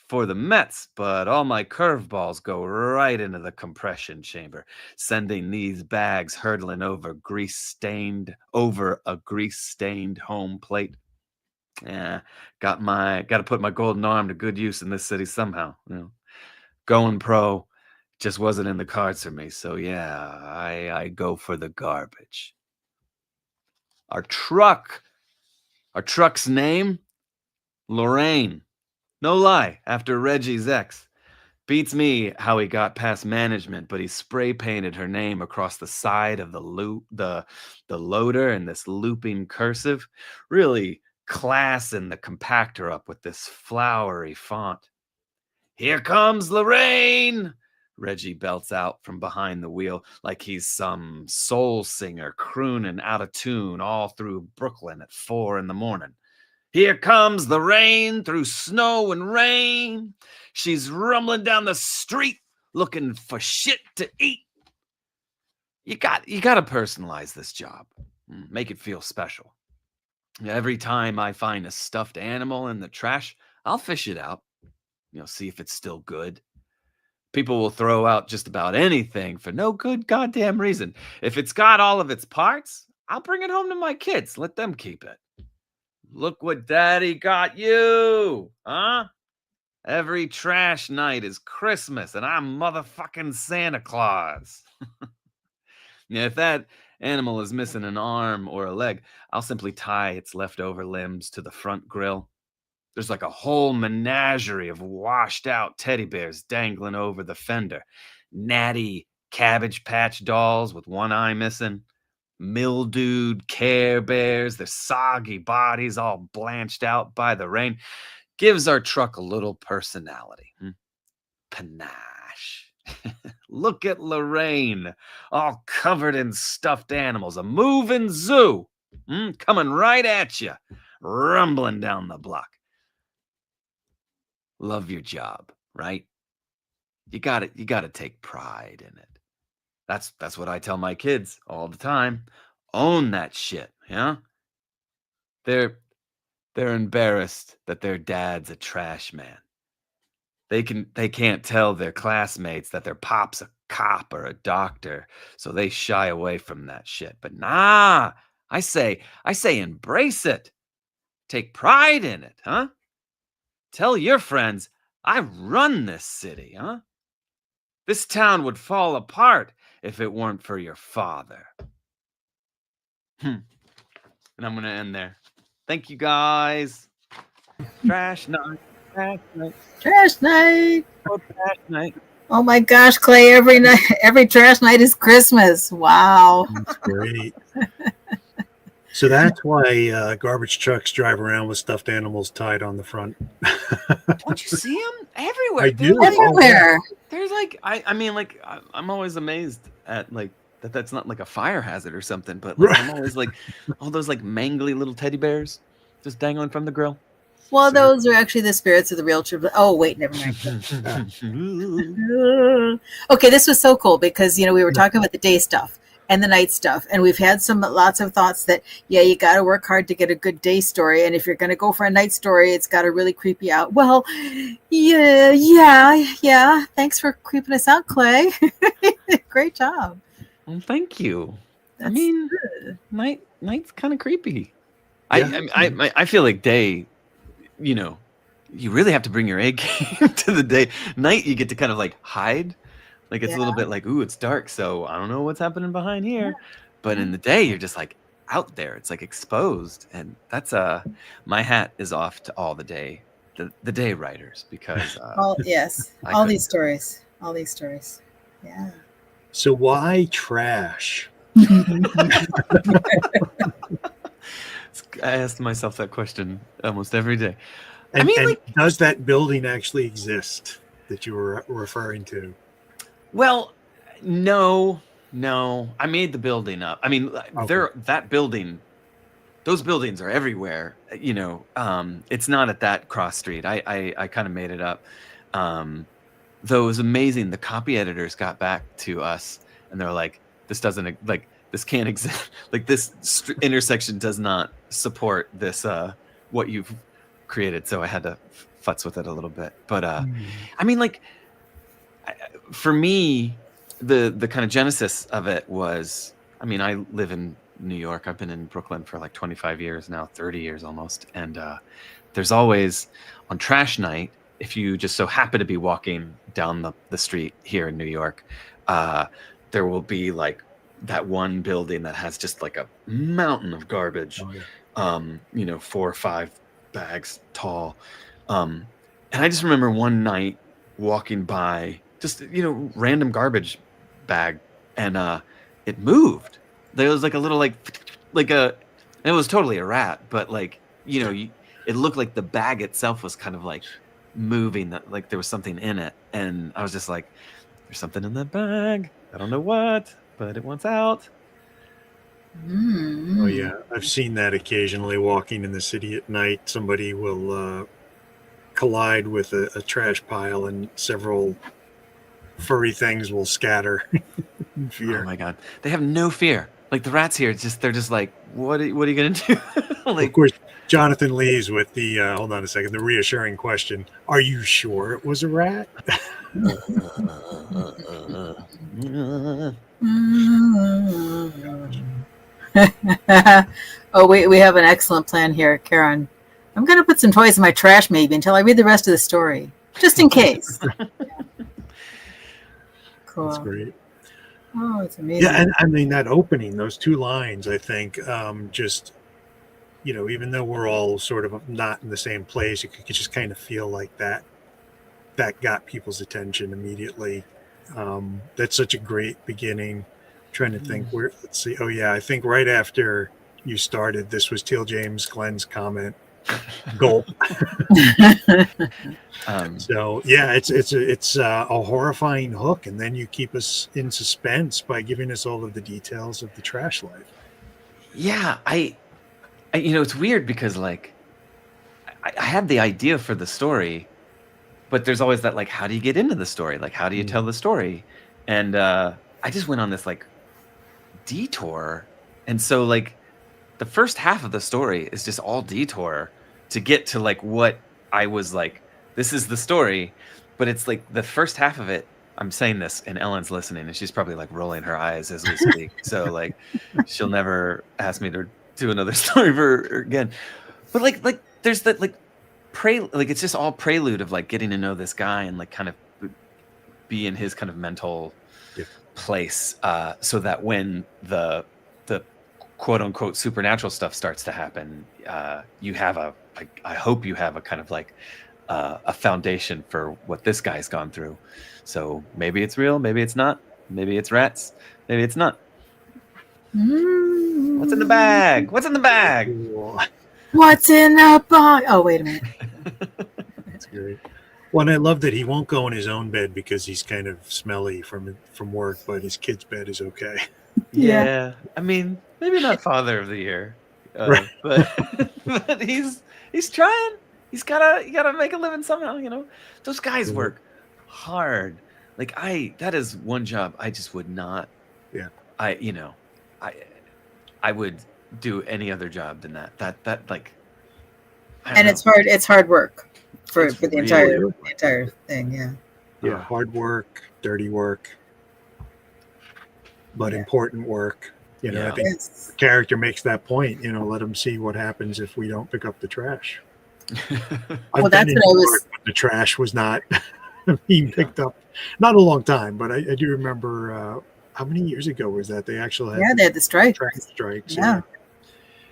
for the Mets, but all my curveballs go right into the compression chamber, sending these bags hurtling over a grease-stained home plate. Yeah, got to put my golden arm to good use in this city somehow. Going pro just wasn't in the cards for me. So yeah, I go for the garbage. Our truck's name, Lorraine. No lie, after Reggie's ex. Beats me how he got past management, but he spray painted her name across the side of the loader in this looping cursive. Really classing the compactor up with this flowery font. Here comes Lorraine, Reggie belts out from behind the wheel like he's some soul singer crooning out of tune all through Brooklyn at 4 a.m. Here comes the rain through snow and rain. She's rumbling down the street looking for shit to eat. You got to personalize this job. Make it feel special. Every time I find a stuffed animal in the trash, I'll fish it out. See if it's still good. People will throw out just about anything for no good goddamn reason. If it's got all of its parts, I'll bring it home to my kids. Let them keep it. Look what Daddy got you, huh? Every trash night is Christmas, and I'm motherfucking Santa Claus. If that animal is missing an arm or a leg, I'll simply tie its leftover limbs to the front grill. There's like a whole menagerie of washed out teddy bears dangling over the fender. Natty Cabbage Patch dolls with one eye missing. Mildewed Care Bears, their soggy bodies all blanched out by the rain. Gives our truck a little personality. Panache. Look at Lorraine, all covered in stuffed animals. A moving zoo. Coming right at you, rumbling down the block. Love your job, right? You got to take pride in it. That's what I tell my kids all the time. Own that shit, yeah? They're embarrassed that their dad's a trash man. They can't tell their classmates that their pop's a cop or a doctor, so they shy away from that shit. But nah, I say embrace it. Take pride in it, huh? Tell your friends, I run this city, huh? This town would fall apart if it weren't for your father. And I'm going to end there. Thank you, guys. Trash night. Trash night. Trash night. Oh, trash night. Oh my gosh, Clay! Every trash night is Christmas. Wow. That's great. So that's why garbage trucks drive around with stuffed animals tied on the front. Don't you see them everywhere? I do. Everywhere. There's like, I mean, like, I'm always amazed at like that's not like a fire hazard or something, but like, I'm always like, all those like mangly little teddy bears just dangling from the grill. Well, those are actually the spirits of the real trip. Oh, wait, never mind. Okay, this was so cool because, we were talking about the day stuff and the night stuff. And we've had lots of thoughts that, you got to work hard to get a good day story. And if you're going to go for a night story, it's got to really creep you out. Well, yeah. Thanks for creeping us out, Clay. Great job. Well, thank you. That's I mean, good. night's kind of creepy. Yeah. I feel like day, you really have to bring your A game to the day. Night, you get to kind of like hide. Like it's a little bit like, ooh, it's dark, so I don't know what's happening behind here. But in the day, you're just like out there. It's like exposed. And that's my hat is off to all the day writers because All these stories. Yeah. So why trash? I ask myself that question almost every day. And, and does that building actually exist that you were referring to? Well, no. I made the building up. I mean, those buildings are everywhere. It's not at that cross street. I kind of made it up. Though it was amazing. The copy editors got back to us and they're like, this can't exist. Like this intersection does not support this, what you've created. So I had to futz with it a little bit. But I mean, like, for me, the kind of genesis of it was, I mean, I live in New York. I've been in Brooklyn for like 25 years now, 30 years almost. And there's always, on trash night, if you just so happen to be walking down the street here in New York, there will be like that one building that has just like a mountain of garbage, 4 or 5 bags tall. And I just remember one night walking by just, random garbage bag and it moved. There was like a little, it was totally a rat, but like, it looked like the bag itself was kind of like moving, that like there was something in it. And I was just like, There's something in that bag. I don't know what, but it wants out. Mm. Oh yeah, I've seen that occasionally. Walking in the city at night, somebody will collide with a trash pile, and several furry things will scatter in fear. Oh my god, they have no fear. Like the rats here, they're just like, what are you gonna do? Like, Of course, Jonathan leaves with the hold on a second, the reassuring question: "Are you sure it was a rat?" Oh, we have an excellent plan here, Karen. I'm going to put some toys in my trash maybe until I read the rest of the story, just in case. Cool. That's great. Oh, it's amazing. Yeah, and I mean that opening, those two lines, I think, just even though we're all sort of not in the same place, you could just kind of feel like that got people's attention immediately. That's such a great beginning. I'm trying to think where. Let's see. Oh yeah, I think right after you started, this was Teal James Glenn's comment. Gulp. So yeah, it's a horrifying hook, and then you keep us in suspense by giving us all of the details of the trash life. Yeah, I it's weird because like I had the idea for the story, but there's always that like, how do you get into the story? Like, how do you tell the story? And I just went on this like detour, and so like the first half of the story is just all detour to get to like what I was like, this is the story, but it's like the first half of it. I'm saying this and Ellen's listening and she's probably like rolling her eyes as we speak. So like she'll never ask me to do another story for her again. But like there's that like like it's just all prelude of like getting to know this guy and like kind of be in his kind of mental place, so that when the quote unquote supernatural stuff starts to happen, you have I hope you have a kind of like a foundation for what this guy's gone through. So maybe it's real, maybe it's not, maybe it's rats, maybe it's not. What's in the bag? What's in the bag? What's in the bag? Oh, wait a minute. That's great. Well, and I love that he won't go in his own bed because he's kind of smelly from work, but his kid's bed is okay. Yeah. I mean, maybe not Father of the Year, Right. but he's trying. You gotta make a living somehow. Those guys work hard. Like that is one job I just would not. Yeah. I would do any other job than that. That like. And it's hard. It's hard work for the really entire thing. Yeah. Yeah. Hard work, dirty work, but important work. I think the character makes that point. Let him see what happens if we don't pick up the trash. Well, that's what I was. The trash was not being picked up. Not a long time, but I do remember. How many years ago was that? They actually had they had the strike. Strikes. Yeah.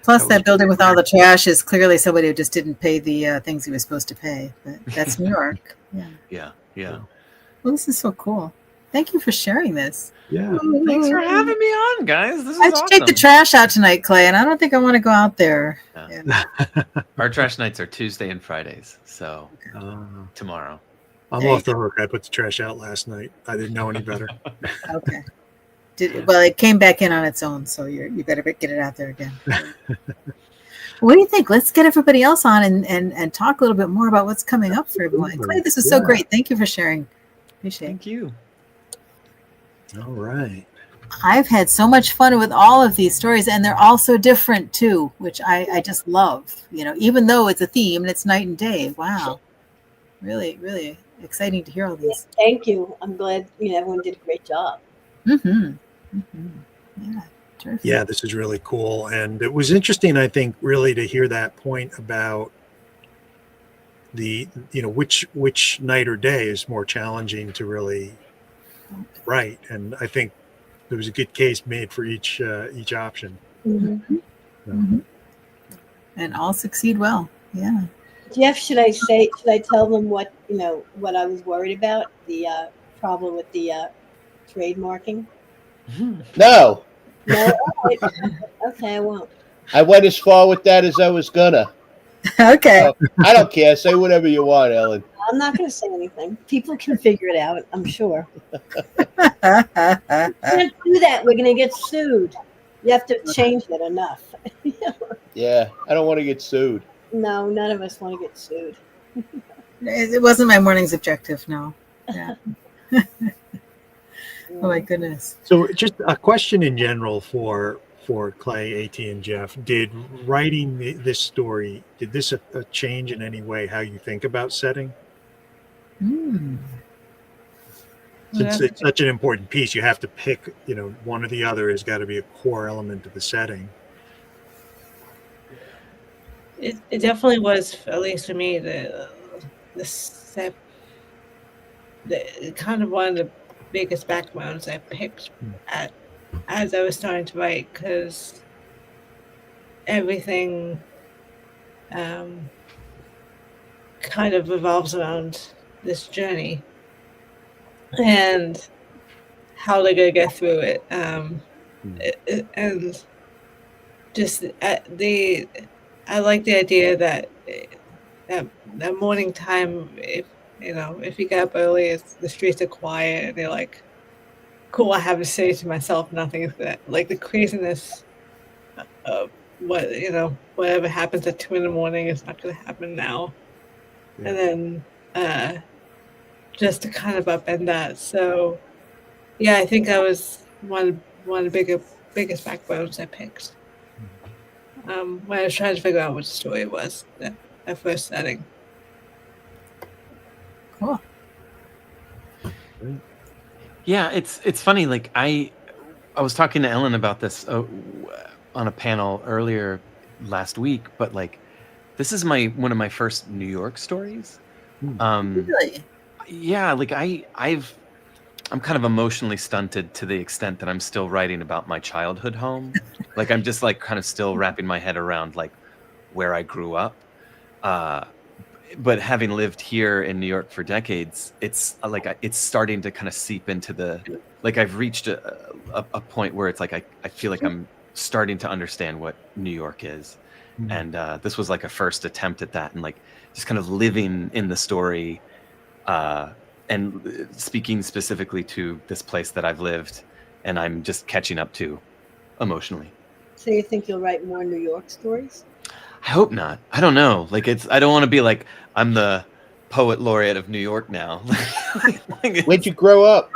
Plus, that building with all the trash is clearly somebody who just didn't pay the things he was supposed to pay. But that's New York. Yeah. Yeah. Well, this is so cool. Thank you for sharing this. Yeah. Thanks for having me on, guys. This is I should take the trash out tonight, Clay, and I don't think I want to go out there. Yeah. Our trash nights are Tuesday and Fridays, so tomorrow. I'm off the hook. I put the trash out last night. I didn't know any better. Okay. Well, it came back in on its own, so you better get it out there again. What do you think? Let's get everybody else on and talk a little bit more about what's coming up for everyone. Clay, this was so great. Thank you for sharing. Appreciate it. Thank you. All right. I've had so much fun with all of these stories, and they're all so different too, which I just love. Even though it's a theme and it's night and day. Wow. Really, really exciting to hear all these. Thank you. I'm glad everyone did a great job. Yeah. Terrific. Yeah, this is really cool. And it was interesting, I think, really to hear that point about the, which night or day is more challenging to really write. And I think there was a good case made for each option. And all succeed well. Yeah. Jeff, should I tell them what I was worried about? The problem with the trademarking? No. No? Okay, I won't. I went as far with that as I was gonna. Okay. I don't care. Say whatever you want, Ellen. I'm not going to say anything. People can figure it out, I'm sure. Oh, Can't do that. We're going to get sued. You have to change it enough. Yeah, I don't want to get sued. No, none of us want to get sued. it wasn't my morning's objective, no. Yeah. Oh my goodness. So just a question in general for Clay, AT, and Jeff. Did writing this story, did this change in any way how you think about setting? Hmm. Since it's such an important piece, you have to pick, one or the other has got to be a core element of the setting. It definitely was, at least for me, the kind of one of the biggest backgrounds I picked as I was starting to write, because everything kind of revolves around this journey and how they're going to get through it. And just I like the idea that that morning time, if you get up early, the streets are quiet and you're like, cool, I have to say to myself, nothing is that, like the craziness of whatever happens at 2 a.m. is not going to happen now. Yeah. And then just to kind of upend that. So yeah, I think that was one of the biggest backbones I picked when I was trying to figure out what the story was, that first setting. Cool. Yeah, it's funny. Like I was talking to Ellen about this on a panel earlier last week, but like this is one of my first New York stories. Really? Yeah, like I'm kind of emotionally stunted to the extent that I'm still writing about my childhood home. Like I'm just like kind of still wrapping my head around like where I grew up. But having lived here in New York for decades, it's like it's starting to kind of seep into like I've reached a point where it's like I feel like I'm starting to understand what New York is. Mm-hmm. And this was like a first attempt at that, and like just kind of living in the story and speaking specifically to this place that I've lived and I'm just catching up to emotionally. So you think you'll write more New York stories? I hope not. I don't know. Like I don't want to be like I'm the poet laureate of New York now. Where'd you grow up?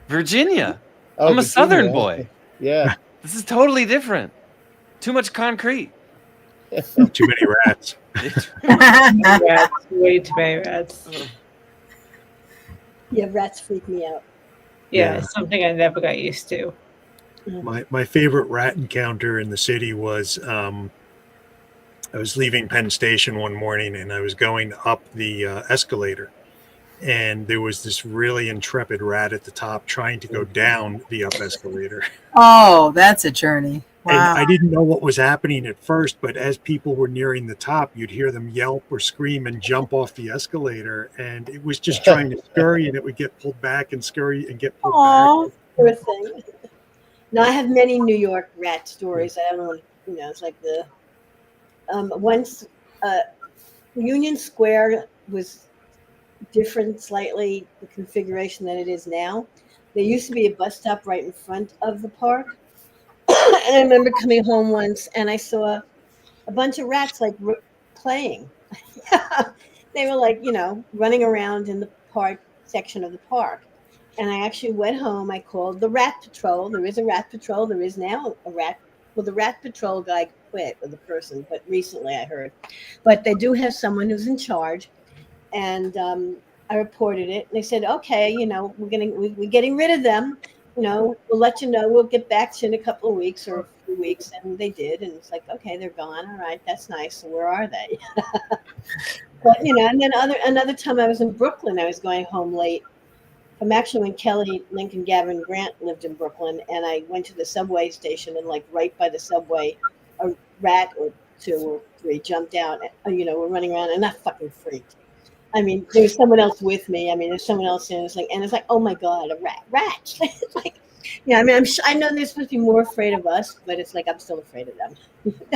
Virginia. Oh, I'm a Virginia. Southern boy. Yeah. This is totally different. Too much concrete. Too many rats. Rats, way too many rats. Yeah, rats freak me out. Yeah, it's something I never got used to. My favorite rat encounter in the city was I was leaving Penn Station one morning and I was going up the escalator, and there was this really intrepid rat at the top trying to go down the up escalator. Oh, that's a journey. Wow. And I didn't know what was happening at first, but as people were nearing the top, you'd hear them yelp or scream and jump off the escalator. And it was just trying to scurry, and it would get pulled back and scurry and get pulled back. Poor thing. No, I have many New York rat stories. I don't know, it's like the once Union Square was different slightly, the configuration than it is now. There used to be a bus stop right in front of the park. And I remember coming home once and I saw a bunch of rats like playing. They were like, running around in the park section of the park. And I actually went home. I called the rat patrol. There is a rat patrol. There is now a rat. Well, the rat patrol guy quit, or the person, but recently I heard. But they do have someone who's in charge. And I reported it. And they said, okay, we're getting rid of them. We'll let you know. We'll get back to you in a couple of weeks or a few weeks. And they did. And it's like, okay, they're gone. All right, that's nice. So where are they? But, and then another time I was in Brooklyn, I was going home late. I'm actually when Kelly, Lincoln, Gavin, Grant lived in Brooklyn. And I went to the subway station, and like right by the subway, a rat or two or three jumped out. We're running around, and I fucking freaked. I mean, there was someone else with me. I mean, there's someone else, and it's like, oh my God, a rat. It's like, I mean, I know they're supposed to be more afraid of us, but it's like I'm still afraid of them.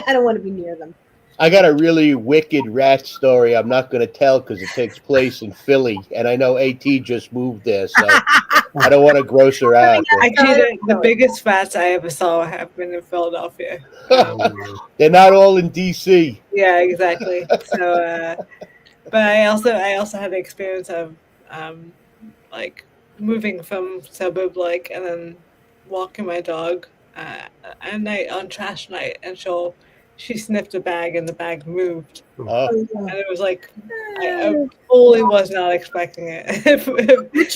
I don't want to be near them. I got a really wicked rat story I'm not going to tell because it takes place in Philly, and I know AT just moved there, so I don't want to gross her out. Actually, the biggest rats I ever saw happened in Philadelphia. They're not all in DC. Yeah, exactly. So, but I also had the experience of like moving from suburb and then walking my dog at night on trash night, and she sniffed a bag and the bag moved, Oh, and it was like I fully was not expecting it.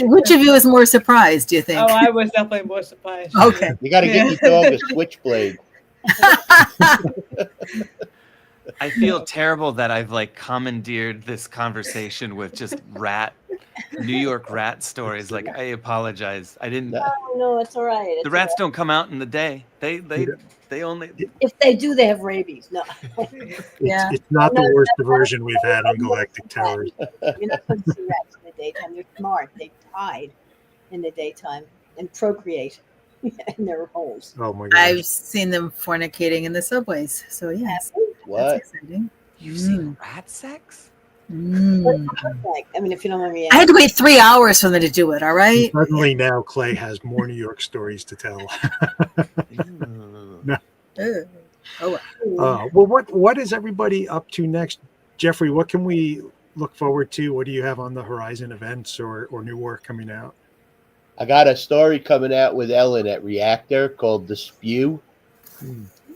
Which of you is more surprised, do you think? Oh, I was definitely more surprised. Okay. you got to get your dog a switchblade. I feel terrible that I've like commandeered this conversation with just New York rat stories. Like, I apologize. I didn't. Oh, no, it's all right. The rats don't come out in the day. They only. If they do, they have rabies. No. Yeah. It's not the worst diversion we've had on Galactic Terrors. You're not going to see rats in the daytime. They're smart. They hide in the daytime and procreate in their holes. Oh my god! I've seen them fornicating in the subways. So yes, What? that's exciting. You've seen rat sex? Mm. Like, I mean, if you don't mind me I had to wait 3 hours for them to do it. All right. Suddenly now Clay has more New York stories to tell. Ugh. Oh, Well, what is everybody up to next? Jeffrey, what can we look forward to? What do you have on the horizon, events or new work coming out? I got a story coming out with Ellen at Reactor called The Spew.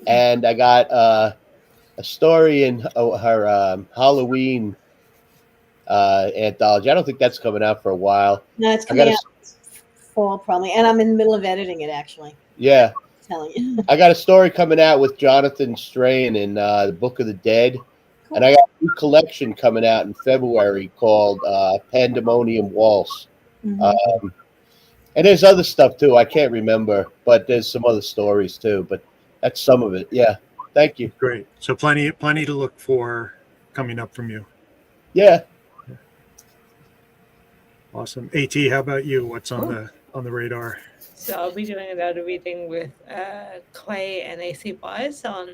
And I got a story in her Halloween anthology. I don't think that's coming out for a while. No, it's coming out fall probably. And I'm in the middle of editing it, actually. Yeah. I'm telling you. I got a story coming out with Jonathan Strain in the Book of the Dead. And I got a new collection coming out in February called Pandemonium Waltz. Mhm. And there's other stuff too. I can't remember, but there's some other stories too. But that's some of it. Yeah. Thank you. Great. So plenty to look for coming up from you. Yeah. Awesome. AT, how about you? What's on the radar? So I'll be doing another reading with Clay and AC Wise on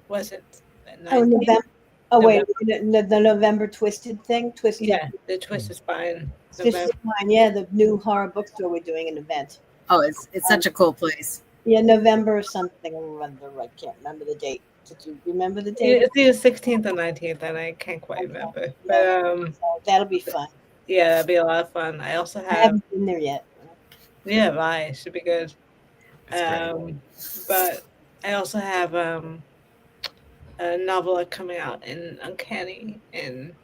was it the Oh, 19th? November. Oh, wait. The November Twisted thing? Twisted. Yeah, the Twisted Spine. Twisted Spine. Yeah, the new horror bookstore. We're doing an event. oh, it's such a cool place. Yeah, November something. I can't remember the date. Did you remember the date? It's either 16th or 19th, and I can't quite remember. But So that'll be fun. yeah, that'd be a lot of fun. I also I have haven't been there yet. right, should be good. But I also have a novella coming out in Uncanny in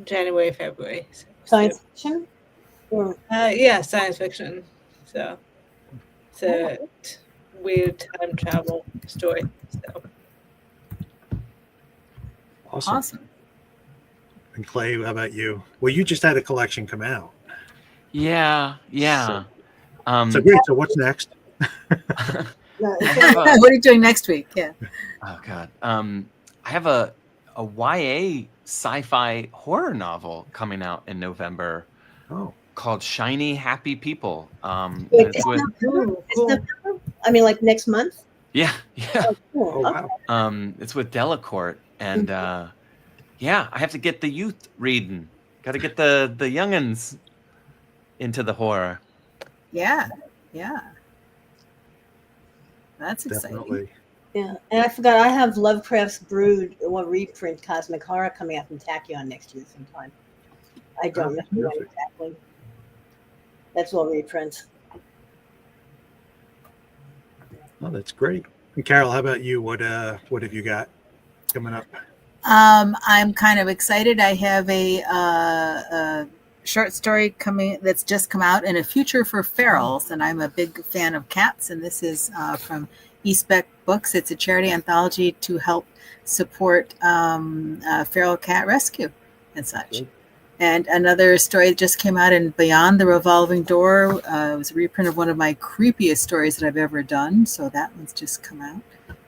January, February. Science fiction? Or Yeah, science fiction. So it's a weird time travel story. So Awesome. And Clay, how about you? Well, you just had a collection come out. Yeah. So great. So what's next? no, I have a, What are you doing next week? Yeah. oh god. I have a YA sci-fi horror novel coming out in November Oh, called Shiny Happy People. Wait, It's with, it's November? I mean, like next month? yeah. Oh, cool. oh Okay. wow. It's with Delacorte, and yeah, I have to get the youth reading. Got to get the youngins into the horror. Yeah. That's exciting. Definitely. Yeah, and I forgot I have Lovecraft's Brood, reprint Cosmic Horror coming out from Tachyon next year sometime. I don't know when perfect. exactly. That's all reprints. Oh, that's great. And Carol, how about you? What have you got coming up? I'm kind of excited. I have a short story coming that's just come out in A Future for Ferals, and I'm a big fan of cats. And this is from Eastbeck Books. It's a charity anthology to help support feral cat rescue and such. Good. And another story that just came out in Beyond the Revolving Door. It was a reprint of one of my creepiest stories that I've ever done. So that one's just come out.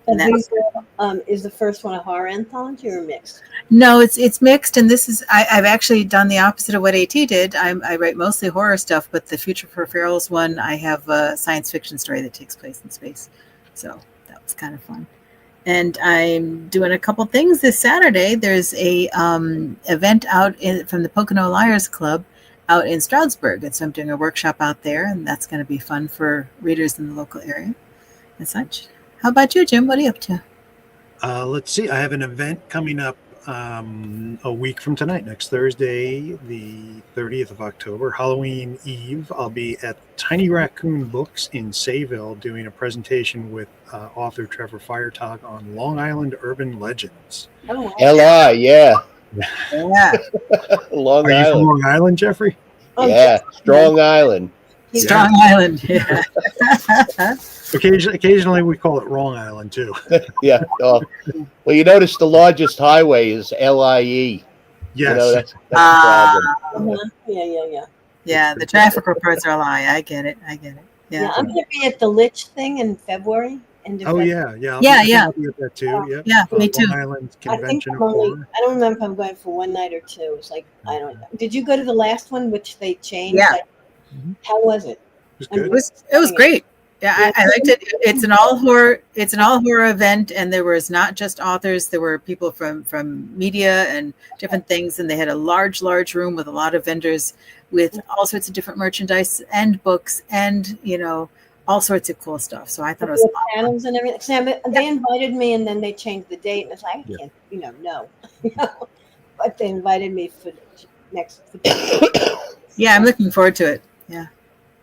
And And is the first one a horror anthology or mixed? No, it's mixed, and this is I've actually done the opposite of what AT did. I write mostly horror stuff, but the Future for Ferals one, I have a science fiction story that takes place in space, so that was kind of fun. And I'm doing a couple things this Saturday. There's a event out from the Pocono Liars Club out in Stroudsburg. And so I'm doing a workshop out there, and that's going to be fun for readers in the local area and such. How about you, Jim? What are you up to? Let's see. I have an event coming up a week from tonight, next Thursday, the 30th of October, Halloween Eve. I'll be at Tiny Raccoon Books in Sayville doing a presentation with author Trevor Firetog on Long Island urban legends. Oh, wow. LI, yeah. Yeah. Long Are you from Island. Long Island, Jeffrey? Oh, Yeah, Strong Island. Strong Island. Yeah. Occasionally we call it Wrong Island too. Yeah. Oh. Well, you notice the largest highway is LIE. Yes. You know, that's the problem. Uh-huh. Yeah. Yeah, the traffic reports are a lie. I get it. Yeah, Yeah. I'm going to be at the Lich thing in February. Oh yeah. Yeah. I'll be at that too. Yep. Yeah, me too. Long Island I think Convention I'm of only, Horror. I don't remember if I'm going for one night or two. It's like, I don't know. Did you go to the last one, which they changed? Yeah. How was it? It was I mean, good. It was great. Yeah, I liked it. It's an all horror event, and there was not just authors. There were people from media and different things, and they had a large room with a lot of vendors with all sorts of different merchandise and books and all sorts of cool stuff. So I thought it was the panels and everything. Sam, they invited me, and then they changed the date, and it's like, I can't, no. But they invited me for next. Yeah, I'm looking forward to it. Yeah.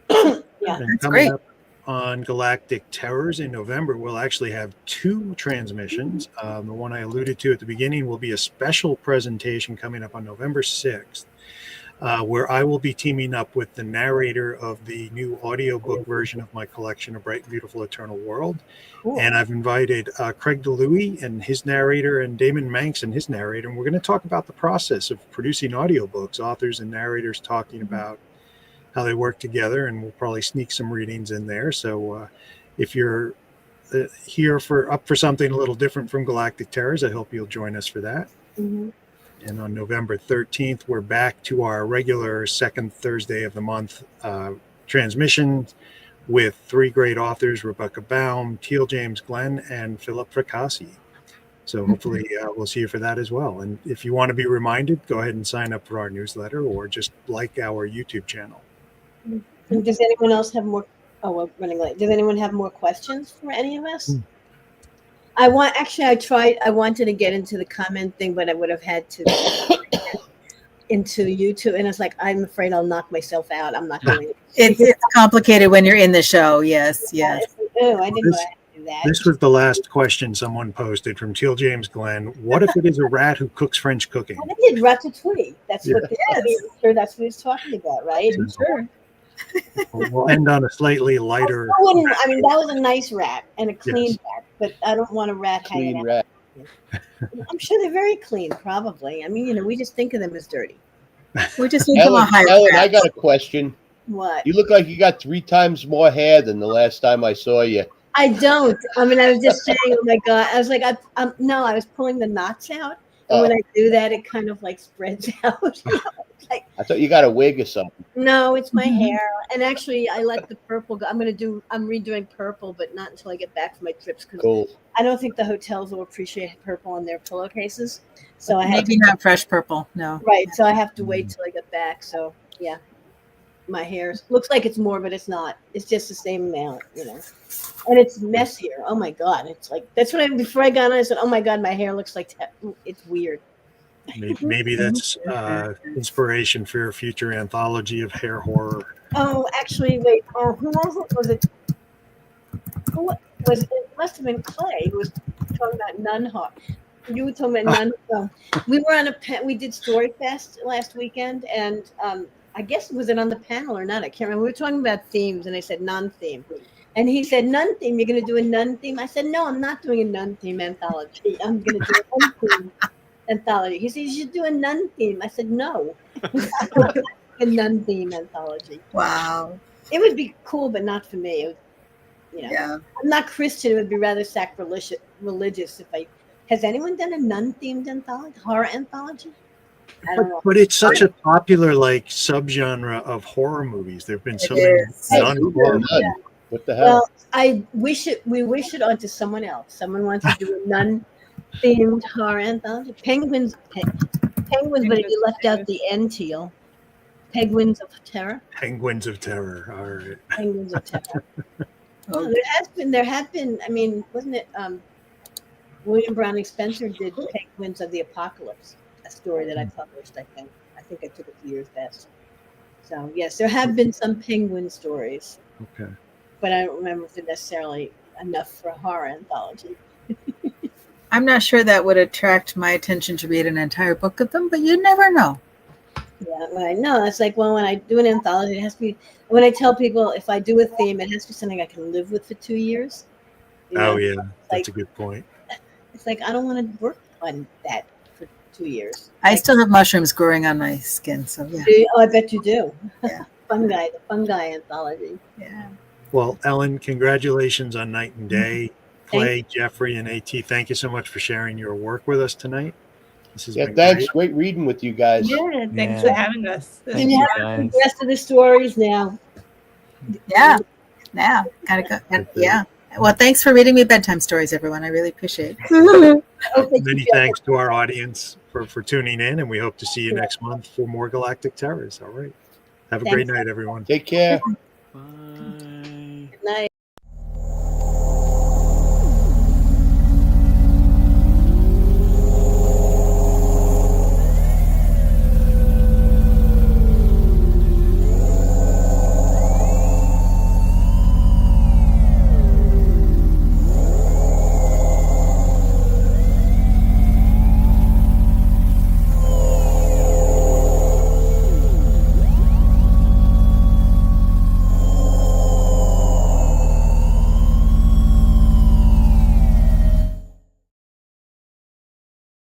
Yeah. And That's coming great. up on Galactic Terrors in November, we'll actually have 2 transmissions. The one I alluded to at the beginning will be a special presentation coming up on November 6th, where I will be teaming up with the narrator of the new audiobook version of my collection, A Bright and Beautiful Eternal World. Cool. And I've invited Craig DeLuey and his narrator and Damon Manx and his narrator. And we're going to talk about the process of producing audiobooks, authors and narrators talking about how they work together, and we'll probably sneak some readings in there. So if you're here up for something a little different from Galactic Terrors, I hope you'll join us for that. Mm-hmm. And on November 13th, we're back to our regular second Thursday of the month transmission with 3 great authors, Rebecca Baum, Teal James Glenn, and Philip Fracassi. So hopefully we'll see you for that as well. And if you want to be reminded, go ahead and sign up for our newsletter or just like our YouTube channel. And does anyone else have more? Oh, we're running late. Does anyone have more questions for any of us? I wanted to get into the comment thing, but I would have had to into YouTube, and it's like, I'm afraid I'll knock myself out. I'm not doing it. It's complicated when you're in the show. Yes. Oh, I didn't know I had to do that. This was the last question someone posted from Teal James Glenn. What if it is a rat who cooks French cooking? I did Ratatouille. That's what. I'm sure that's what he's talking about, right? Sure. We'll end on a slightly lighter. I mean, that was a nice rat and a clean rat, but I don't want a rat hanging Clean out. rat. I'm sure they're very clean, probably. I mean, we just think of them as dirty. We just need them Ellen, on higher I crap. got a question. What? You look like you got 3 times more hair than the last time I saw you. I don't. I mean, I was just saying, oh my God. I was like, no, I was pulling the knots out. And when I do that, it kind of like spreads out. Like, I thought you got a wig or something. no, it's my hair. And actually, I let the purple go. I'm redoing purple, but not until I get back from my trips because Cool. I don't think the hotels will appreciate purple on their pillowcases. So I have Maybe not fresh purple. No. right. So I have to wait till I get back. So yeah, my hair looks like it's more, but it's not. It's just the same amount, And it's messier. Oh my God! It's like that's what before I got on. I said, "Oh my God, my hair looks like it's weird." Maybe that's inspiration for your future anthology of hair horror. Oh, actually, wait. Oh, who was it? Who was it? It must have been Clay who was talking about nun hawk. You were talking about nun. We were on we did Storyfest last weekend, and I guess was it on the panel or not? I can't remember. We were talking about themes, and I said nun-theme. And he said, nun theme, you're going to do a nun theme? I said, no, I'm not doing a nun theme anthology. I'm going to do a nun theme anthology. He said, you should do a nun theme. I said, no. A nun theme anthology. Wow. It would be cool, but not for me. Yeah. I'm not Christian. It would be rather religious if I. Has anyone done a nun themed anthology, horror anthology? I don't know. But it's such a popular subgenre of horror movies. There've been so many is. non-horror Nun. What the hell? Well, we wish it onto someone else. Someone wants to do a nun-themed horror anthology. Penguins, but you left out the N teal. Penguins of Terror. Penguins of Terror. All right. Penguins of Terror. No, there have been. I mean, wasn't it? William Browning Spencer did Penguins of the Apocalypse, a story that I published. I think I took it to Year's Best. So yes, there have been some penguin stories. Okay. But I don't remember if they're necessarily enough for a horror anthology. I'm not sure that would attract my attention to read an entire book of them, but you never know. Yeah, well, I know. It's like, well, when I do an anthology, it has to be, when I tell people if I do a theme, it has to be something I can live with for 2 years. You know? Oh, yeah. That's Like, a good point. it's like, I don't want to work on that for 2 years. I still have mushrooms growing on my skin, so yeah. Oh, I bet you do. Yeah. The fungi anthology. Yeah. Well, Ellen, congratulations on Night and Day. Clay, Jeffrey, and AT, thank you so much for sharing your work with us tonight. This has been Thanks. great. Great reading with you guys. Yeah, thanks for having us. And you have the rest of the stories now. Yeah. Yeah. Gotta go. Yeah. Well, thanks for reading me bedtime stories, everyone. I really appreciate it. Many thanks to our audience for tuning in, and we hope to see you next month for more Galactic Terrors. All right. Have a great night, everyone. Take care. Bye.